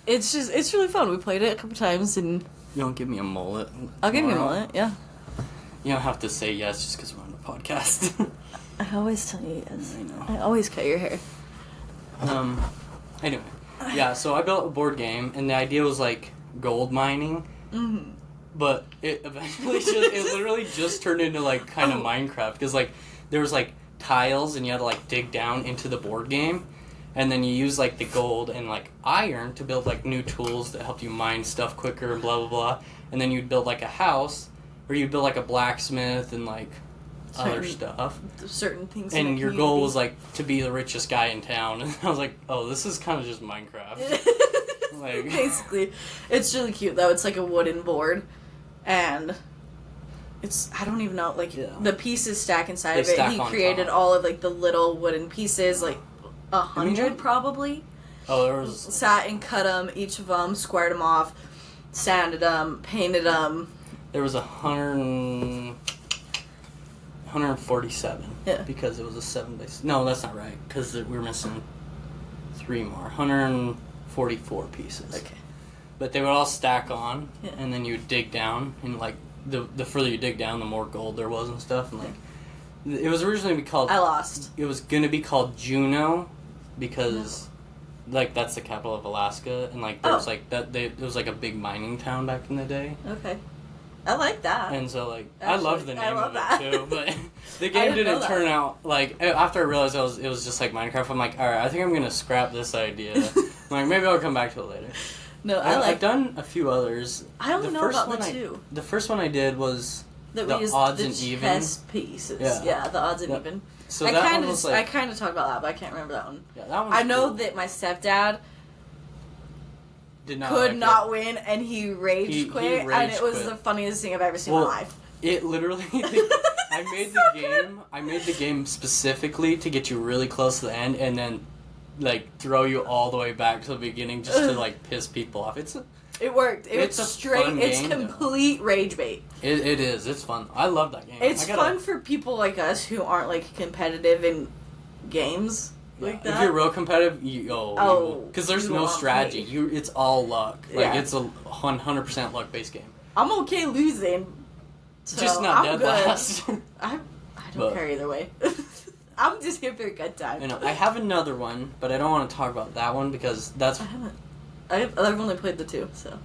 Speaker 1: It's really fun. We played it a couple times, and
Speaker 2: You don't give me a mullet.
Speaker 1: I'll give you a
Speaker 2: tomorrow?
Speaker 1: mullet, yeah.
Speaker 2: You don't have to say yes just because we're on a podcast.
Speaker 1: I always tell you yes.
Speaker 2: I know.
Speaker 1: I always cut your hair.
Speaker 2: Anyway. Yeah, so I built a board game, and the idea was, like, gold mining.
Speaker 1: Mm-hmm.
Speaker 2: But it eventually it literally just turned into, like, kind of Minecraft. Because, like, there was, like, tiles, and you had to, like, dig down into the board game. And then you use, like, the gold and, like, iron to build, like, new tools that help you mine stuff quicker and blah, blah, blah. And then you'd build, like, a house, or you'd build, like, a blacksmith and, like, other stuff.
Speaker 1: Certain things.
Speaker 2: And your goal was, like, to be the richest guy in town. And I was like, oh, this is kind of just Minecraft. Like,
Speaker 1: basically, it's really cute though. It's like a wooden board, and it's, I don't even know, like, the pieces stack inside
Speaker 2: They
Speaker 1: of it.
Speaker 2: stack
Speaker 1: He
Speaker 2: on
Speaker 1: created
Speaker 2: top.
Speaker 1: all of, like, the little wooden pieces, like 100 probably.
Speaker 2: Oh, there was...
Speaker 1: Sat and cut them, each of them, squared them off, sanded them, painted them.
Speaker 2: There was 147.
Speaker 1: Yeah.
Speaker 2: Because it was a 7 day... No, that's not right. Because we were missing 3 more. 144 pieces.
Speaker 1: Okay.
Speaker 2: But they would all stack on,
Speaker 1: Yeah.
Speaker 2: and then you would dig down, and, like, the further you dig down, the more gold there was and stuff. And, like, it was originally be called...
Speaker 1: I lost.
Speaker 2: It was going to be called Juneau, because... Like, that's the capital of Alaska, and, like, there was, like, it was, like, a big mining town back in the day.
Speaker 1: Okay. I like that.
Speaker 2: And so, like, I
Speaker 1: Actually,
Speaker 2: love the
Speaker 1: I
Speaker 2: name
Speaker 1: love
Speaker 2: of
Speaker 1: that.
Speaker 2: it, too, but the
Speaker 1: I
Speaker 2: game
Speaker 1: didn't know
Speaker 2: didn't
Speaker 1: that.
Speaker 2: turn out, like, after I realized it was just, like, Minecraft, I'm like, alright, I think I'm gonna scrap this idea. I'm like, maybe I'll come back to it later.
Speaker 1: No,
Speaker 2: I've done a few others.
Speaker 1: I only know
Speaker 2: first
Speaker 1: about
Speaker 2: one
Speaker 1: the two.
Speaker 2: The first one I did was
Speaker 1: That
Speaker 2: the
Speaker 1: we used
Speaker 2: odds
Speaker 1: the
Speaker 2: and even.
Speaker 1: chess pieces. Yeah, the odds and
Speaker 2: Yep.
Speaker 1: even.
Speaker 2: So
Speaker 1: I
Speaker 2: that
Speaker 1: kind
Speaker 2: one
Speaker 1: of
Speaker 2: was, like...
Speaker 1: I kind of talked about that, but I can't remember that one.
Speaker 2: Yeah, that one
Speaker 1: I know
Speaker 2: cool.
Speaker 1: that my stepdad
Speaker 2: Did not
Speaker 1: could
Speaker 2: like
Speaker 1: not
Speaker 2: it.
Speaker 1: win, and he rage
Speaker 2: He
Speaker 1: quit, and
Speaker 2: rage
Speaker 1: it was
Speaker 2: quit.
Speaker 1: the funniest thing I've ever seen in my life.
Speaker 2: It literally... I made the game specifically to get you really close to the end, and then, like, throw you all the way back to the beginning just to, like, piss people off.
Speaker 1: It worked.
Speaker 2: It's a
Speaker 1: straight.
Speaker 2: fun
Speaker 1: It's
Speaker 2: game,
Speaker 1: complete rage bait.
Speaker 2: It is. It's fun. I love that game.
Speaker 1: It's fun for people like us who aren't, like, competitive in games like that.
Speaker 2: If you're real competitive, because there's
Speaker 1: you
Speaker 2: no
Speaker 1: want
Speaker 2: strategy.
Speaker 1: me.
Speaker 2: It's all luck. Like,
Speaker 1: Yeah.
Speaker 2: it's a 100% luck based game.
Speaker 1: I'm okay losing. So
Speaker 2: Just not
Speaker 1: I'm
Speaker 2: dead
Speaker 1: good.
Speaker 2: last.
Speaker 1: I don't
Speaker 2: But-
Speaker 1: care either way. I'm just here for a good time.
Speaker 2: I know. I have another one, but I don't want to talk about that one because that's.
Speaker 1: I haven't. I've only played the two, so.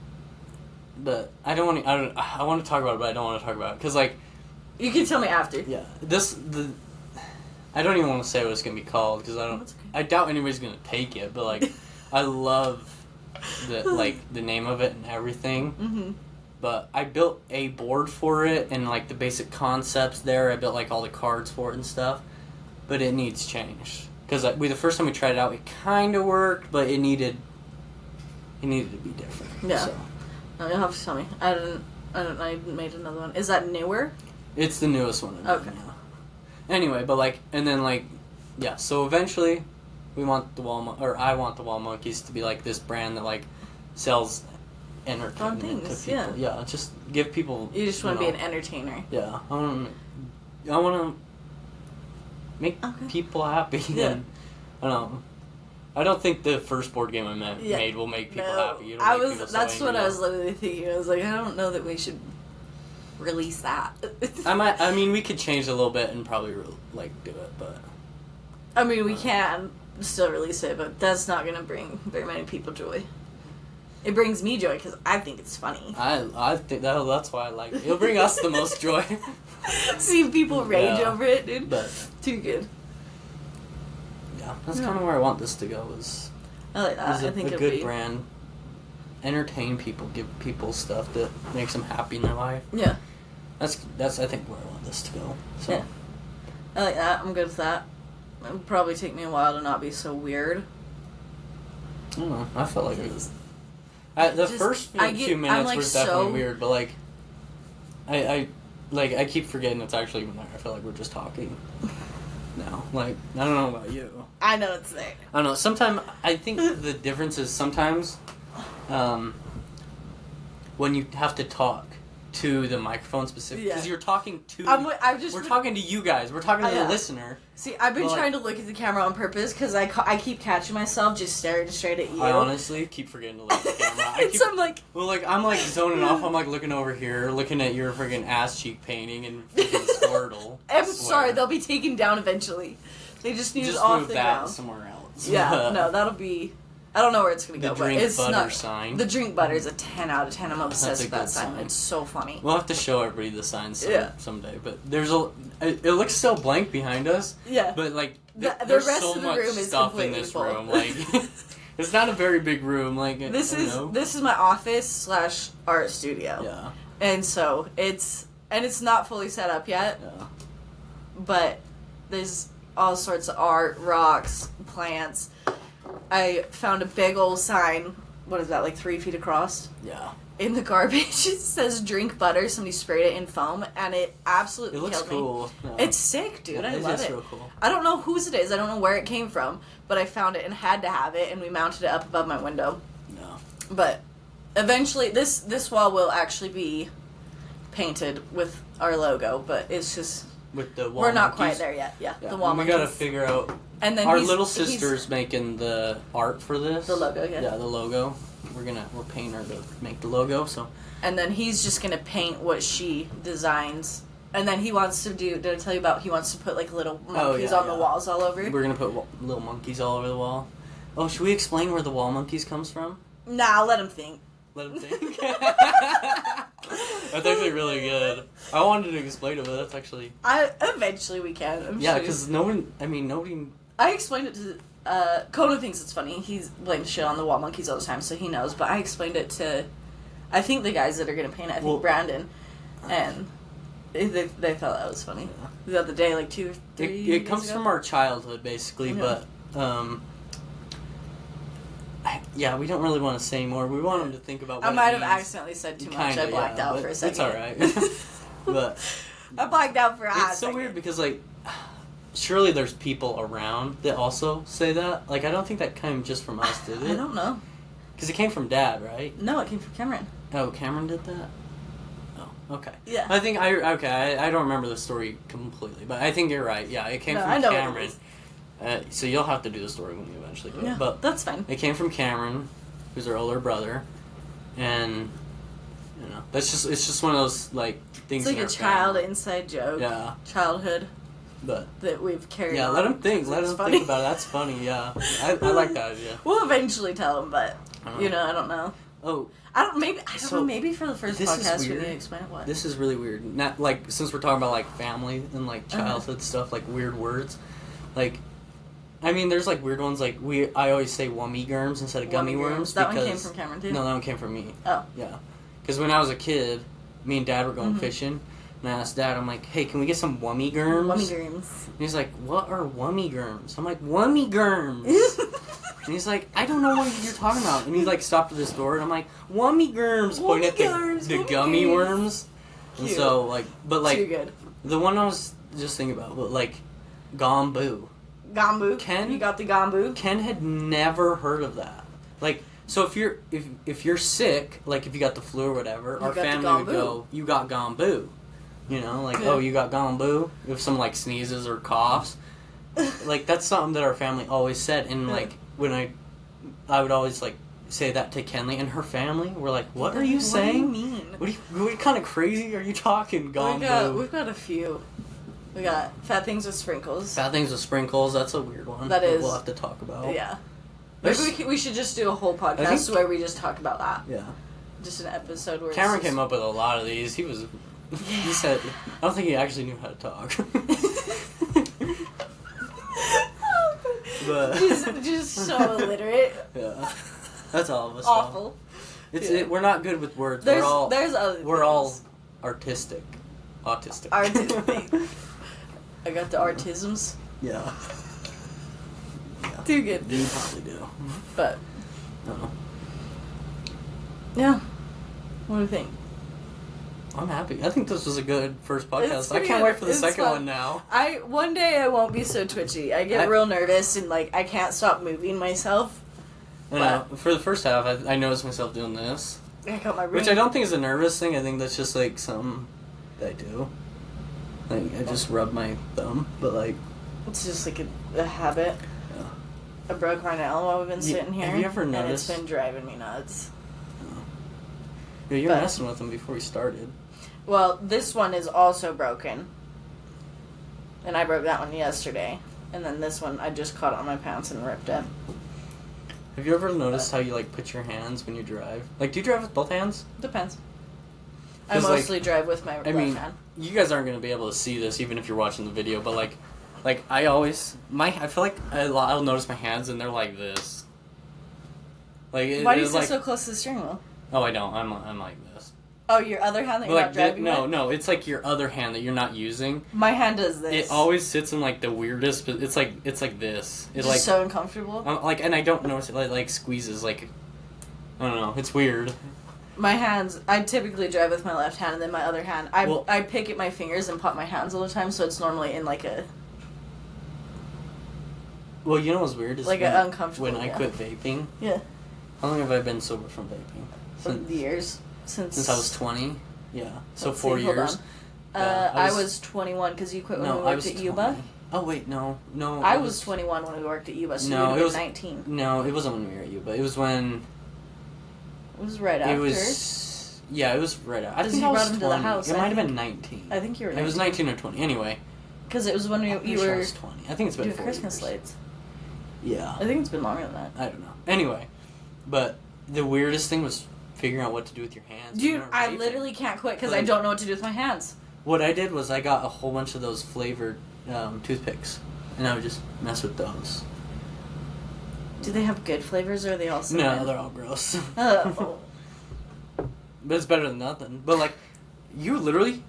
Speaker 2: But I don't want to. I want to talk about it, but I don't want to talk about it because, like.
Speaker 1: You can tell me after.
Speaker 2: Yeah. I don't even want to say what it's gonna be called because I don't.
Speaker 1: That's okay.
Speaker 2: I doubt anybody's gonna take it, but like, I love the name of it and everything.
Speaker 1: Mm-hmm.
Speaker 2: But I built a board for it and, like, the basic concepts there. I built, like, all the cards for it and stuff. But it needs change. Because the first time we tried it out, it kind of worked, but it needed to be different.
Speaker 1: Yeah.
Speaker 2: So.
Speaker 1: No, you'll have to tell me. I made another one. Is that newer?
Speaker 2: It's the newest one.
Speaker 1: Okay.
Speaker 2: Anyway, but, like, and then, like, yeah. So eventually, I want the Wall Monkeys to be, like, this brand that, like, sells entertainment
Speaker 1: things,
Speaker 2: to people. Yeah, just give people.
Speaker 1: You just want to be an entertainer.
Speaker 2: Yeah, I want to make
Speaker 1: Okay.
Speaker 2: people happy.
Speaker 1: Yeah.
Speaker 2: And, I don't know. I don't think the first board game I made will make people happy. It'll make people so
Speaker 1: that's
Speaker 2: angry,
Speaker 1: what I was literally thinking. I was like, I don't know that we should release that.
Speaker 2: I mean, we could change a little bit and probably do it, but
Speaker 1: I mean, we can still release it, but that's not gonna bring very many people joy. It brings me joy because I think it's funny.
Speaker 2: I think that's why I like it. It'll bring us the most joy.
Speaker 1: See people rage over it, dude.
Speaker 2: But
Speaker 1: too good.
Speaker 2: Yeah, that's kind of where I want this to go.
Speaker 1: I like that. I think
Speaker 2: a good brand. Entertain people, give people stuff that makes them happy in their life.
Speaker 1: Yeah.
Speaker 2: That's I think where I want this to go. So.
Speaker 1: Yeah. I like that. I'm good with that. It would probably take me a while to not be so weird.
Speaker 2: I don't know. I felt like it was. The first few minutes was definitely weird, but I keep forgetting it's actually even there. I feel like we're just talking. No, I don't know about you.
Speaker 1: I know it's there.
Speaker 2: I don't know. Sometimes I think the difference is sometimes when you have to talk to the microphone specifically, because you're talking to. We're talking to you guys. We're talking to the listener.
Speaker 1: See, I've been trying to look at the camera on purpose because I keep catching myself just staring straight at you.
Speaker 2: I honestly keep forgetting to look at the camera. I'm zoning off. I'm looking over here, looking at your friggin' ass cheek painting and freaking Squirtle.
Speaker 1: I'm sorry, they'll be taken down eventually. They just need it off the ground.
Speaker 2: Somewhere else.
Speaker 1: Yeah, no, that'll be. I don't know where it's gonna go, but it's
Speaker 2: butter
Speaker 1: not.
Speaker 2: Sign.
Speaker 1: The drink butter is a 10 out of 10. I'm obsessed with that sign. It's so funny.
Speaker 2: We'll have to show everybody the sign someday. But it looks so blank behind us.
Speaker 1: Yeah.
Speaker 2: But
Speaker 1: there's so much
Speaker 2: stuff in this room. It's not a very big room. This is my office / art studio.
Speaker 1: Yeah. And so it's not fully set up yet.
Speaker 2: Yeah.
Speaker 1: But there's all sorts of art, rocks, plants. I found a big old sign, what is that, 3 feet across?
Speaker 2: Yeah.
Speaker 1: In the garbage. It says drink butter. Somebody sprayed it in foam, and it absolutely killed me. It looks cool. No. It's sick, dude. I love it. Real cool. I don't know whose it is. I don't know where it came from, but I found it and had to have it, and we mounted it up above my window.
Speaker 2: No.
Speaker 1: But eventually, this wall will actually be painted with our logo, but it's just...
Speaker 2: With the wall
Speaker 1: We're not
Speaker 2: monkeys?
Speaker 1: quite there yet. Yeah, the wall monkeys.
Speaker 2: We gotta figure out... And then our little sister's making the art for this.
Speaker 1: The logo, yeah.
Speaker 2: Yeah, the logo. We're paying her to make the logo, so.
Speaker 1: And then he's just gonna paint what she designs. And then he wants to do. Did I tell you about? He wants to put little monkeys on the walls all over.
Speaker 2: We're gonna put little monkeys all over the wall. Oh, should we explain where the wall monkeys comes from?
Speaker 1: Nah, let him think.
Speaker 2: Let him think. That's actually really good. I wanted to explain it, but that's actually.
Speaker 1: Eventually we can.
Speaker 2: Yeah, because nobody.
Speaker 1: I explained it to Kona thinks it's funny. He blames shit on the wall monkeys all the time, so he knows. But I explained it to, I think the guys that are gonna paint it. I think Brandon, and they thought that was funny. The other day, 2 or 3 years
Speaker 2: It comes from our childhood, basically. But yeah, we don't really want to say more. We want them to think about. What
Speaker 1: I might have accidentally said too much. I blacked out for a second.
Speaker 2: It's all right. But
Speaker 1: I blacked out for a hot
Speaker 2: It's so weird because surely there's people around that also say that. I don't think that came just from us, did it?
Speaker 1: I don't know.
Speaker 2: Because it came from Dad, right?
Speaker 1: No, it came from Cameron.
Speaker 2: Oh, Cameron did that? Oh, okay.
Speaker 1: Yeah.
Speaker 2: I think I don't remember the story completely, but I think you're right. Yeah, it came from Cameron. So you'll have to do the story when you eventually do it.
Speaker 1: Yeah,
Speaker 2: but
Speaker 1: that's fine.
Speaker 2: It came from Cameron, who's our older brother, and it's just one of those things.
Speaker 1: It's like a child inside joke.
Speaker 2: Yeah.
Speaker 1: Childhood.
Speaker 2: But
Speaker 1: that we've carried.
Speaker 2: Yeah,
Speaker 1: on.
Speaker 2: Let him think. Let him think about it. That's funny. Yeah, I like that idea.
Speaker 1: We'll eventually tell him, but I don't know.
Speaker 2: Oh.
Speaker 1: I don't know. Maybe for the first podcast we need to explain what.
Speaker 2: This is really weird. Not since we're talking about family and childhood stuff, weird words, there's weird ones I always say wummy germs instead of gummy worms.
Speaker 1: That one came from Cameron too.
Speaker 2: No, that one came from me.
Speaker 1: Oh.
Speaker 2: Yeah, because when I was a kid, me and Dad were going fishing, and I asked Dad, I'm like, hey, can we get some wummy germs?
Speaker 1: Wummy germs.
Speaker 2: And he's like, what are wummy germs? I'm like, wummy germs. And he's like, I don't know what you're talking about. And he stopped at the store, and I'm like, wummy germs, pointing at the gummy worms.
Speaker 1: Cute.
Speaker 2: And so
Speaker 1: too good.
Speaker 2: The one I was just thinking about, gombu.
Speaker 1: Gombu.
Speaker 2: Ken,
Speaker 1: you got the gombu.
Speaker 2: Ken had never heard of that. So if you're sick, if you got the flu or whatever, our family would go, you got gombu. Oh, you got gombu. If someone sneezes or coughs. That's something that our family always said, and when I would always like say that to Kenley and her family were like, "What are you saying?
Speaker 1: What do you mean?
Speaker 2: What kind of crazy are you talking, Gombo?"
Speaker 1: We've got a few. We got fat things with sprinkles.
Speaker 2: Fat things with sprinkles. That's a weird one.
Speaker 1: That is.
Speaker 2: We'll have to talk about.
Speaker 1: Yeah. Maybe we should just do a whole podcast where we just talk about that.
Speaker 2: Yeah.
Speaker 1: Just an episode where
Speaker 2: Cameron came up with a lot of these. He said, I don't think he actually knew how to talk. But
Speaker 1: just so illiterate.
Speaker 2: Yeah. That's all of us.
Speaker 1: Awful.
Speaker 2: We're not good with words.
Speaker 1: There's
Speaker 2: We're
Speaker 1: other things.
Speaker 2: all artistic. Autistic.
Speaker 1: Artistic. I got the artisms.
Speaker 2: Yeah.
Speaker 1: Too good.
Speaker 2: You probably do.
Speaker 1: But.
Speaker 2: No.
Speaker 1: Yeah. What do you think?
Speaker 2: I'm happy. I think this was a good first podcast. I can't
Speaker 1: good.
Speaker 2: wait for the
Speaker 1: It's
Speaker 2: second
Speaker 1: fun.
Speaker 2: one now.
Speaker 1: One day I won't be so twitchy. I get real nervous and like I can't stop moving myself.
Speaker 2: I know. For the first half, I noticed myself doing this.
Speaker 1: I got my ring.
Speaker 2: Which I don't think is a nervous thing. I think that's just like something that I do. Like I just rub my thumb, but like
Speaker 1: It's just like a habit.
Speaker 2: Yeah.
Speaker 1: I broke my nail while we've been sitting here.
Speaker 2: Have you ever
Speaker 1: and
Speaker 2: noticed?
Speaker 1: it's been driving me nuts.
Speaker 2: Yeah, you were
Speaker 1: But-
Speaker 2: messing with them before we started.
Speaker 1: Well, this one is also broken. And I broke that one yesterday. And then this one I just caught on my pants and ripped it.
Speaker 2: Have you ever noticed how you like put your hands when you drive? Like, do you drive with both hands?
Speaker 1: Depends. I
Speaker 2: 'Cause,
Speaker 1: mostly drive with my left hand.
Speaker 2: You guys aren't gonna be able to see this even if you're watching the video, but like I always I feel like I'll notice my hands and they're like this. Like
Speaker 1: Why do you sit
Speaker 2: like,
Speaker 1: so close to the steering wheel?
Speaker 2: Oh, I don't. I'm like this.
Speaker 1: Oh, your other hand that you're not driving with?
Speaker 2: No, it's like your other hand that you're not using.
Speaker 1: My hand does this.
Speaker 2: It always sits in like the weirdest. But it's like this. It
Speaker 1: Just
Speaker 2: like
Speaker 1: so uncomfortable.
Speaker 2: and I don't notice it. Like squeezes. Like I don't know. It's weird.
Speaker 1: My hands. I typically drive with my left hand, and then my other hand. I pick at my fingers and pop my hands all the time, so it's normally in like a.
Speaker 2: Well, you know what's weird is
Speaker 1: Like
Speaker 2: when,
Speaker 1: an uncomfortable.
Speaker 2: when I quit vaping.
Speaker 1: Yeah.
Speaker 2: How long have I been sober from vaping?
Speaker 1: From the years since
Speaker 2: I was 20. Yeah. So
Speaker 1: Let's
Speaker 2: 4
Speaker 1: see, hold
Speaker 2: years.
Speaker 1: on.
Speaker 2: Yeah,
Speaker 1: I was 21 because you quit when we worked at Yuba.
Speaker 2: 20. Oh wait, no.
Speaker 1: I was 21 when we worked at Yuba, so
Speaker 2: No,
Speaker 1: you
Speaker 2: it
Speaker 1: were
Speaker 2: was
Speaker 1: 19.
Speaker 2: No, it wasn't when we were at Yuba. It was when
Speaker 1: It was right after.
Speaker 2: it was. Yeah, it was right after. I
Speaker 1: Because
Speaker 2: think
Speaker 1: you
Speaker 2: I was
Speaker 1: brought him to
Speaker 2: 20.
Speaker 1: the house,
Speaker 2: It
Speaker 1: I
Speaker 2: might have
Speaker 1: think.
Speaker 2: been 19.
Speaker 1: I think you were 19.
Speaker 2: It was 19 or 20. Anyway.
Speaker 1: Because it was when
Speaker 2: I'm
Speaker 1: you
Speaker 2: pretty sure I
Speaker 1: were
Speaker 2: was 20. I think it's been
Speaker 1: doing
Speaker 2: 4
Speaker 1: Christmas
Speaker 2: years.
Speaker 1: lights.
Speaker 2: Yeah.
Speaker 1: I think it's been longer than that.
Speaker 2: I don't know. Anyway, but the weirdest thing was figuring out what to do with your hands. when
Speaker 1: Dude,
Speaker 2: you're
Speaker 1: I
Speaker 2: vaping.
Speaker 1: literally can't quit because I
Speaker 2: Like-
Speaker 1: don't know what to do with my hands.
Speaker 2: What I did was I got a whole bunch of those flavored toothpicks, and I would just mess with those.
Speaker 1: Do they have good flavors or are they all
Speaker 2: No,
Speaker 1: cinnamon?
Speaker 2: they're all gross.
Speaker 1: Oh.
Speaker 2: But it's better than nothing. But like, you literally,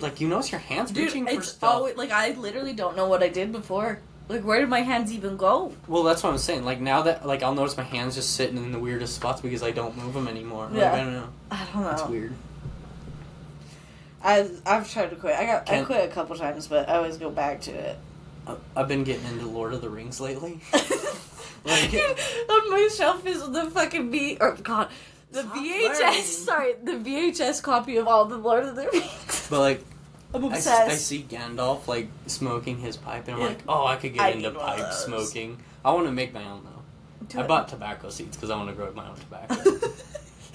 Speaker 2: like, you notice your hands
Speaker 1: Dude,
Speaker 2: reaching for
Speaker 1: it's
Speaker 2: stuff.
Speaker 1: always like I literally don't know what I did before. Like, where did my hands even go?
Speaker 2: Well, that's what I'm saying. Like now that like I'll notice my hands just sitting in the weirdest spots because I don't move them anymore. Like,
Speaker 1: Yeah.
Speaker 2: I don't know.
Speaker 1: I don't know.
Speaker 2: It's weird.
Speaker 1: I've tried to quit. I
Speaker 2: Can't-
Speaker 1: quit a couple times, but I always go back to it.
Speaker 2: I've been getting into Lord of the Rings lately. Like,
Speaker 1: Dude, on my shelf is the fucking the
Speaker 2: Stop
Speaker 1: VHS.
Speaker 2: learning.
Speaker 1: Sorry, the VHS copy of all the Lord of the Rings.
Speaker 2: but like,
Speaker 1: I'm
Speaker 2: I
Speaker 1: obsessed.
Speaker 2: see Gandalf like smoking his pipe, and I'm
Speaker 1: Yeah.
Speaker 2: like, oh, I could get
Speaker 1: I
Speaker 2: into
Speaker 1: need one of
Speaker 2: pipe
Speaker 1: those.
Speaker 2: smoking. I want to make my own though.
Speaker 1: Do
Speaker 2: I
Speaker 1: it.
Speaker 2: bought tobacco seeds because I want to grow my own tobacco.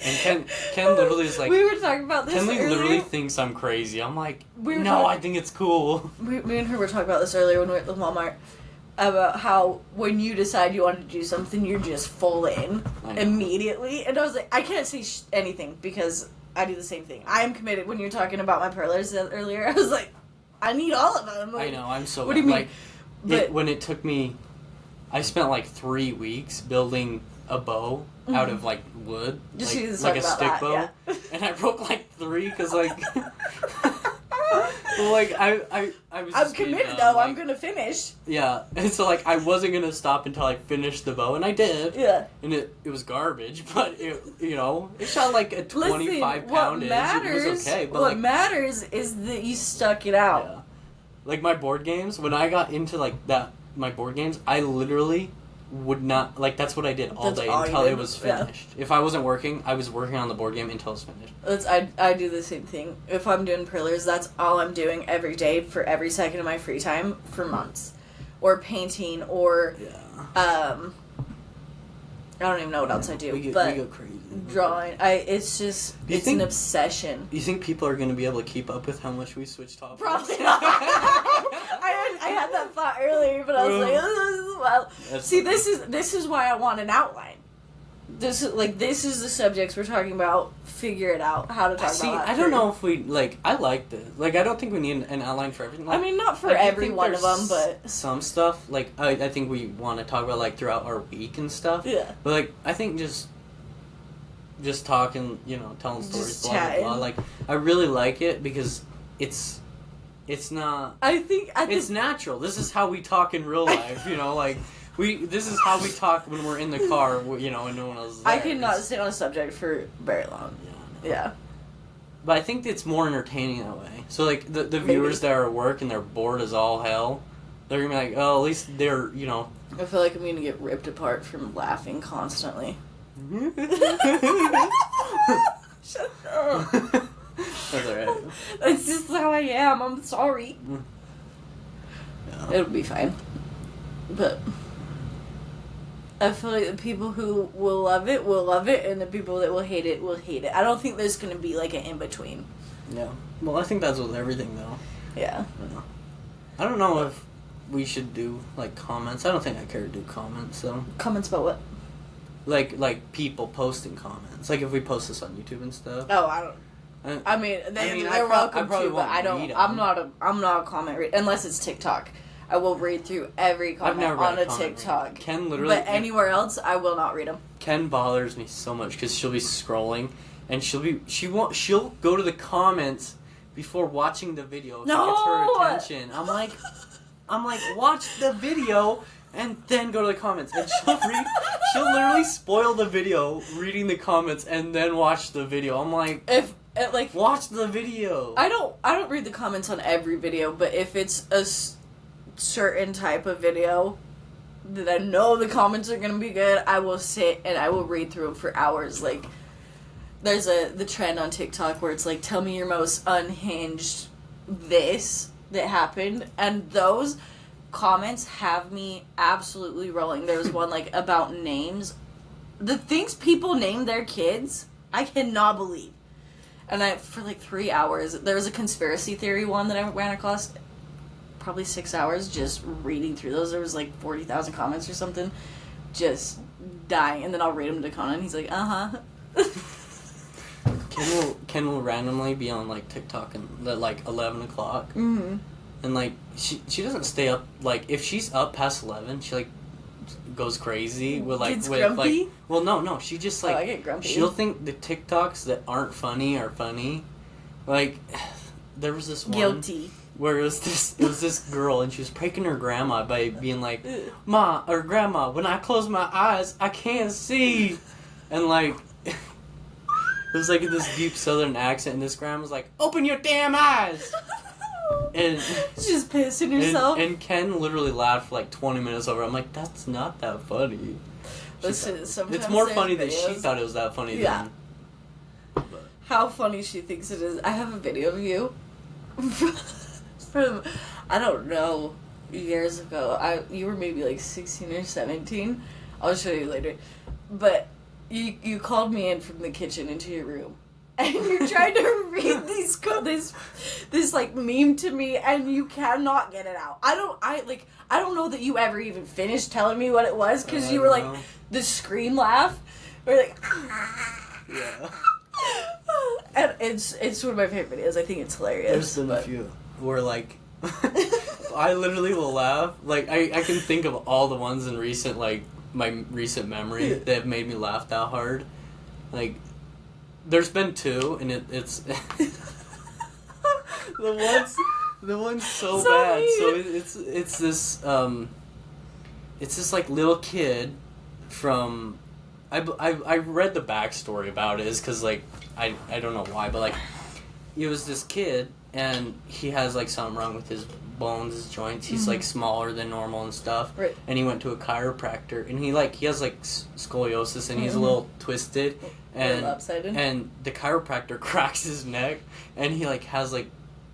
Speaker 2: And Ken literally is like,
Speaker 1: we were talking about this
Speaker 2: Ken
Speaker 1: earlier.
Speaker 2: literally thinks I'm crazy. I'm like,
Speaker 1: We were
Speaker 2: no,
Speaker 1: talking-
Speaker 2: I think it's cool.
Speaker 1: Me and her were talking about this earlier when we were at the Walmart about how when you decide you want to do something, you're just full in
Speaker 2: I know.
Speaker 1: immediately. And I was like, I can't say anything because I do the same thing. I am committed. When you were talking about my perlers earlier, I was like, I need all of them.
Speaker 2: I know, I'm so
Speaker 1: What do you mean?
Speaker 2: like,
Speaker 1: But-
Speaker 2: when it took me, I spent like 3 weeks building a bow out of like wood,
Speaker 1: Just
Speaker 2: like,
Speaker 1: need to
Speaker 2: like
Speaker 1: talk
Speaker 2: a
Speaker 1: about
Speaker 2: stick
Speaker 1: that,
Speaker 2: bow,
Speaker 1: yeah.
Speaker 2: and I broke like 3 because like, well, like I was.
Speaker 1: I'm
Speaker 2: just being
Speaker 1: committed
Speaker 2: dumb,
Speaker 1: though. I'm
Speaker 2: like-
Speaker 1: gonna finish.
Speaker 2: Yeah, and so like I wasn't gonna stop until I finished the bow, and I did.
Speaker 1: Yeah.
Speaker 2: And it was garbage, but it it shot like a 25
Speaker 1: Listen, what
Speaker 2: poundage.
Speaker 1: matters?
Speaker 2: It was okay, but
Speaker 1: what
Speaker 2: like
Speaker 1: matters is that you stuck it out.
Speaker 2: yeah. Like my board games, when I got into like my board games, I literally would not like. That's what I did all
Speaker 1: That's
Speaker 2: day
Speaker 1: all you
Speaker 2: until
Speaker 1: did?
Speaker 2: it was
Speaker 1: Yeah.
Speaker 2: finished. If I wasn't working, I was working on the board game until it's finished.
Speaker 1: I do the same thing. If I'm doing perlers, that's all I'm doing every day for every second of my free time for months. Or painting, or
Speaker 2: Yeah.
Speaker 1: I don't even know what else I do.
Speaker 2: We
Speaker 1: but
Speaker 2: go crazy.
Speaker 1: Drawing, it's an obsession.
Speaker 2: Do you think people are going to be able to keep up with how much we switch topics?
Speaker 1: Probably not. I had that thought earlier, but I was like, oh, this is wild. See, this is why I want an outline. This is the subjects we're talking about. Figure it out. How to talk about it.
Speaker 2: I don't know if we, I like this. I don't think we need an outline for everything.
Speaker 1: I mean, not for every one of them, but...
Speaker 2: Some stuff, I think we want to talk about, throughout our week and stuff.
Speaker 1: Yeah.
Speaker 2: But, I think just talking, telling stories,
Speaker 1: just
Speaker 2: blah, blah, blah.
Speaker 1: chatting.
Speaker 2: I really like it because it's not...
Speaker 1: I think...
Speaker 2: It's natural. This is how we talk in real life, this is how we talk when we're in the car, and no one else is there.
Speaker 1: I cannot stay on a subject for very long. Yeah.
Speaker 2: But I think it's more entertaining that way. So, the viewers that are at work and they're bored as all hell, they're going to be like, oh, at least they're,
Speaker 1: I feel like I'm going to get ripped apart from laughing constantly. Shut up.
Speaker 2: That's alright.
Speaker 1: That's just how I am. I'm sorry.
Speaker 2: Yeah.
Speaker 1: It'll be fine. But... I feel like the people who will love it, and the people that will hate it. I don't think there's going to be, an in-between.
Speaker 2: Yeah. Well, I think that's with everything, though.
Speaker 1: Yeah.
Speaker 2: I don't know if we should do, comments. I don't think I care to do comments, though.
Speaker 1: Comments about what?
Speaker 2: Like people posting comments. If we post this on YouTube and stuff.
Speaker 1: Oh, I don't... they're welcome to, but I don't... I'm not a comment reader, unless it's TikTok. I will read through every comment on a TikTok.
Speaker 2: Ken literally...
Speaker 1: But anywhere else, I will not read them.
Speaker 2: Ken bothers me so much because she'll be scrolling and she'll go to the comments before watching the video.
Speaker 1: No!
Speaker 2: It gets her attention. I'm like, watch the video and then go to the comments. And she'll literally spoil the video reading the comments and then watch the video. I'm like... watch the video.
Speaker 1: I don't read the comments on every video, but if it's a certain type of video that I know the comments are gonna be good, I will sit and I will read through them for hours. There's the trend on TikTok where it's tell me your most unhinged this that happened, and those comments have me absolutely rolling. There was one about names, the things people name their kids, I cannot believe. And for 3 hours, there was a conspiracy theory one that I ran across. Probably 6 hours just reading through those. There was 40,000 comments or something, just dying. And then I'll read them to Conan. And he's like,
Speaker 2: Ken will randomly be on TikTok and at 11 o'clock.
Speaker 1: Mm-hmm.
Speaker 2: And she doesn't stay up. If she's up past 11, she goes crazy with
Speaker 1: grumpy?
Speaker 2: Well, no, she just
Speaker 1: I get grumpy.
Speaker 2: She'll think the TikToks that aren't funny are funny. There was this one
Speaker 1: guilty.
Speaker 2: Where it was this girl, and she was pranking her grandma by being like, "Ma or Grandma, when I close my eyes, I can't see," and it was in this deep Southern accent, and this grandma was like, "Open your damn eyes," and
Speaker 1: she's just pissing herself.
Speaker 2: And Ken literally laughed for 20 minutes over. I'm like, that's not that funny.
Speaker 1: Sometimes
Speaker 2: it's more funny that
Speaker 1: videos.
Speaker 2: she thought it was that funny.
Speaker 1: Yeah.
Speaker 2: But.
Speaker 1: How funny she thinks it is. I have a video of you. From, I don't know, years ago. You were maybe 16 or 17. I'll show you later. But you called me in from the kitchen into your room. And you're trying to read this meme to me, and you cannot get it out. I don't know that you ever even finished telling me what it was, because you were the scream laugh. Or
Speaker 2: yeah.
Speaker 1: And it's one of my favorite videos. I think it's hilarious.
Speaker 2: There's been a few where I literally will laugh. I can think of all the ones in recent my recent memory that have made me laugh that hard. There's been two, and it's the one's so bad. So it's this little kid from I read the backstory about it is because I don't know why, but it was this kid, and he has something wrong with his bones, his joints. He's smaller than normal and stuff.
Speaker 1: Right.
Speaker 2: And he went to a chiropractor, and he has scoliosis, and he's a little twisted, and
Speaker 1: lopsided.
Speaker 2: And the chiropractor cracks his neck, and he has a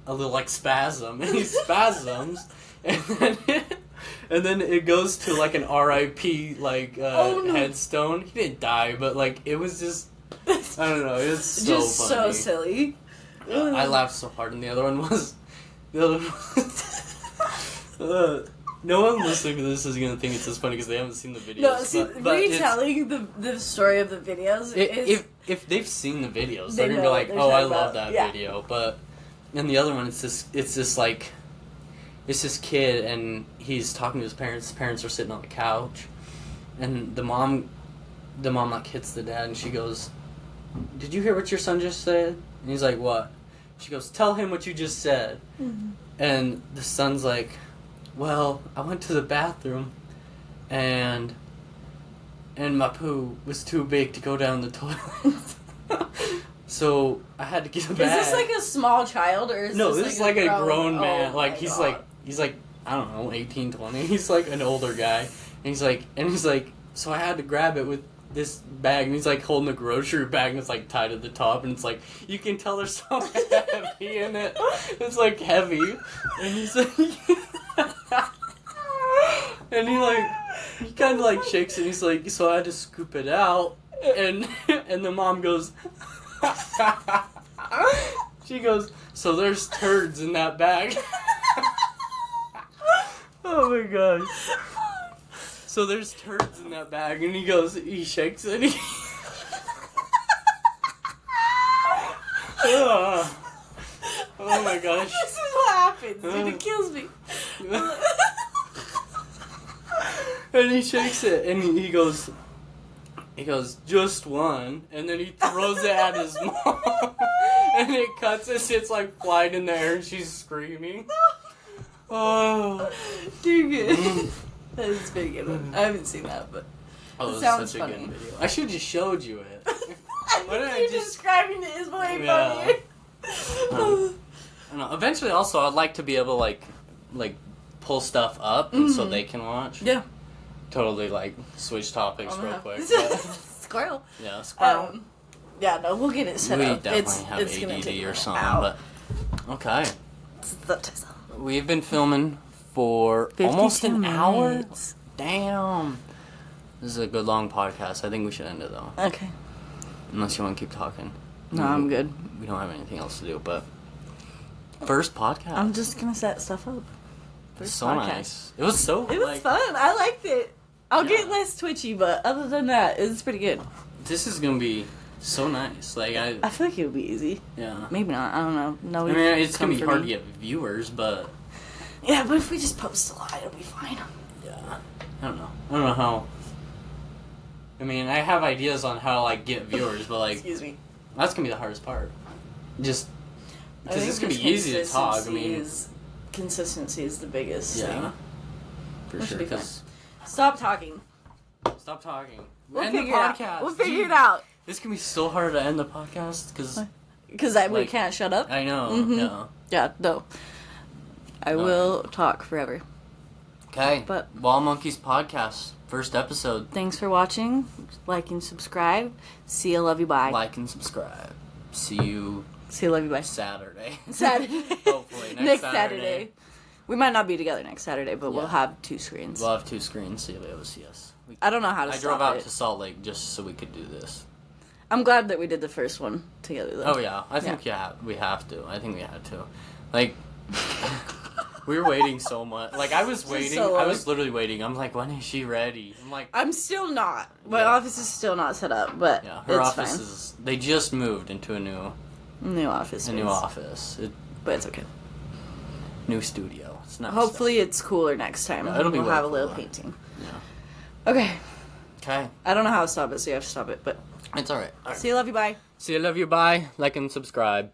Speaker 2: little spasm, and he spasms, and then And then it goes to like an R.I.P. like
Speaker 1: Oh, no.
Speaker 2: headstone. He didn't die, but like it was just I don't know. It's so
Speaker 1: Just
Speaker 2: funny.
Speaker 1: so silly.
Speaker 2: I laughed so hard, and the other one was no one listening to this is gonna think it's as funny because they haven't seen the videos.
Speaker 1: No, see,
Speaker 2: but
Speaker 1: retelling the story of the videos is...
Speaker 2: if they've seen the videos,
Speaker 1: They
Speaker 2: they're gonna be
Speaker 1: know
Speaker 2: like,
Speaker 1: what
Speaker 2: "Oh,
Speaker 1: they're
Speaker 2: I
Speaker 1: talking
Speaker 2: love
Speaker 1: about."
Speaker 2: that
Speaker 1: Yeah.
Speaker 2: video." But in the other one, it's this like, it's this kid, and he's talking to his parents. His parents are sitting on the couch, and the mom like hits the dad, and she goes, "Did you hear what your son just said?" And he's like, "What?" She goes, "Tell him what you just said."
Speaker 1: Mm-hmm.
Speaker 2: And the son's like, "Well, I went to the bathroom, and my poo was too big to go down the toilet." So I had to get a bag.
Speaker 1: Is this like a small child or is
Speaker 2: No,
Speaker 1: this
Speaker 2: this is like a grown man.
Speaker 1: Oh
Speaker 2: Like
Speaker 1: my
Speaker 2: he's
Speaker 1: God.
Speaker 2: like I don't know, 18, 20. He's like an older guy. And he's like so I had to grab it with this bag, and he's like holding a grocery bag, and it's like tied at the top, and it's like you can tell there's something heavy in it. It's like heavy. And he's like and he kind of like shakes it, and he's like, so I had to scoop it out, and the mom goes she goes, so there's turds in that bag. Oh my gosh. So there's turds in that bag, and he shakes it, and he oh my gosh.
Speaker 1: This is what happens, dude. It kills me.
Speaker 2: And he shakes it, and he goes, just one, and then he throws it at his mom, and it cuts and it's like flying in the air, and she's screaming. Oh.
Speaker 1: Dang it. That is a pretty good one. I haven't seen that, but
Speaker 2: Oh,
Speaker 1: it
Speaker 2: it
Speaker 1: sounds
Speaker 2: was such
Speaker 1: funny.
Speaker 2: a good video. I should have just showed you it. Why did I
Speaker 1: you
Speaker 2: just-
Speaker 1: describing it is way
Speaker 2: Yeah.
Speaker 1: funnier.
Speaker 2: I don't know. Eventually, also, I'd like to be able to like pull stuff up and so they can watch.
Speaker 1: Yeah.
Speaker 2: Totally like switch topics real quick.
Speaker 1: Squirrel.
Speaker 2: Yeah, squirrel.
Speaker 1: Yeah, no, we'll get it set
Speaker 2: We
Speaker 1: up.
Speaker 2: definitely have
Speaker 1: it's gonna
Speaker 2: ADD
Speaker 1: take
Speaker 2: or
Speaker 1: an
Speaker 2: something,
Speaker 1: hour.
Speaker 2: but okay.
Speaker 1: It's the Tesla.
Speaker 2: We've been filming for almost an
Speaker 1: 52
Speaker 2: hour.
Speaker 1: minutes.
Speaker 2: Damn. This is a good long podcast. I think we should end it though,
Speaker 1: Okay.
Speaker 2: unless you want to keep talking.
Speaker 1: No, I'm good.
Speaker 2: We don't have anything else to do, but first podcast.
Speaker 1: I'm just gonna set stuff up. First
Speaker 2: so
Speaker 1: podcast.
Speaker 2: nice. It was so.
Speaker 1: It was
Speaker 2: like,
Speaker 1: fun. I liked it. I'll
Speaker 2: Yeah.
Speaker 1: get less twitchy, but other than that, it's pretty good.
Speaker 2: This is gonna be so nice. Like
Speaker 1: I feel like it would be easy.
Speaker 2: yeah.
Speaker 1: Maybe not. I don't know. No.
Speaker 2: I mean, it's gonna be hard to get viewers, but
Speaker 1: Yeah, but if we just post a lot, it'll be fine.
Speaker 2: yeah, I don't know how. I mean, I have ideas on how to like get viewers, but like
Speaker 1: Excuse me.
Speaker 2: that's gonna be the hardest part. Just
Speaker 1: I
Speaker 2: because
Speaker 1: think
Speaker 2: it's gonna
Speaker 1: just
Speaker 2: be easy to talk. I mean,
Speaker 1: consistency is the biggest
Speaker 2: yeah,
Speaker 1: thing.
Speaker 2: for
Speaker 1: That
Speaker 2: sure.
Speaker 1: should be
Speaker 2: 'Cause-
Speaker 1: Stop talking.
Speaker 2: Stop talking.
Speaker 1: We'll
Speaker 2: End the
Speaker 1: figure it out.
Speaker 2: podcast.
Speaker 1: We'll figure
Speaker 2: Dude,
Speaker 1: it out.
Speaker 2: This can be so hard to end the podcast because
Speaker 1: Because we
Speaker 2: Like,
Speaker 1: can't shut up.
Speaker 2: I know.
Speaker 1: Mhm.
Speaker 2: Yeah.
Speaker 1: Yeah, no. I will talk forever.
Speaker 2: Okay.
Speaker 1: But-
Speaker 2: Wall Monkeys podcast, first episode.
Speaker 1: Thanks for watching. Like and subscribe. See you, love you, bye.
Speaker 2: Like and subscribe. See you
Speaker 1: See you, love you, bye.
Speaker 2: Saturday.
Speaker 1: Saturday.
Speaker 2: Hopefully next Saturday.
Speaker 1: We might not be together next Saturday, but we'll
Speaker 2: Yeah.
Speaker 1: have 2 screens.
Speaker 2: We'll have 2 screens so you'll be able to see us.
Speaker 1: I don't know how to
Speaker 2: I
Speaker 1: stop
Speaker 2: drove out
Speaker 1: it.
Speaker 2: to Salt Lake just so we could do this.
Speaker 1: I'm glad that we did the first one together, though.
Speaker 2: Oh yeah, I think we have to. I think we had to. Like we were waiting so much. Like I was waiting.
Speaker 1: so
Speaker 2: I
Speaker 1: long.
Speaker 2: was literally waiting. I'm like, when is she ready? I'm like,
Speaker 1: I'm still not. My
Speaker 2: Yeah.
Speaker 1: office is still not set up, but
Speaker 2: yeah, her
Speaker 1: it's
Speaker 2: office
Speaker 1: fine.
Speaker 2: is. They just moved into a new
Speaker 1: New office.
Speaker 2: a new
Speaker 1: space.
Speaker 2: office.
Speaker 1: But it's okay.
Speaker 2: New studio. It's not.
Speaker 1: Hopefully it's cooler next time.
Speaker 2: Yeah, it'll be
Speaker 1: we'll
Speaker 2: way
Speaker 1: have a little
Speaker 2: cooler.
Speaker 1: painting.
Speaker 2: Yeah.
Speaker 1: Okay.
Speaker 2: Okay.
Speaker 1: I don't know how to stop it, so you have to stop it. But
Speaker 2: It's alright.
Speaker 1: see you, love you, bye.
Speaker 2: See you. Love you. Bye. Like and subscribe.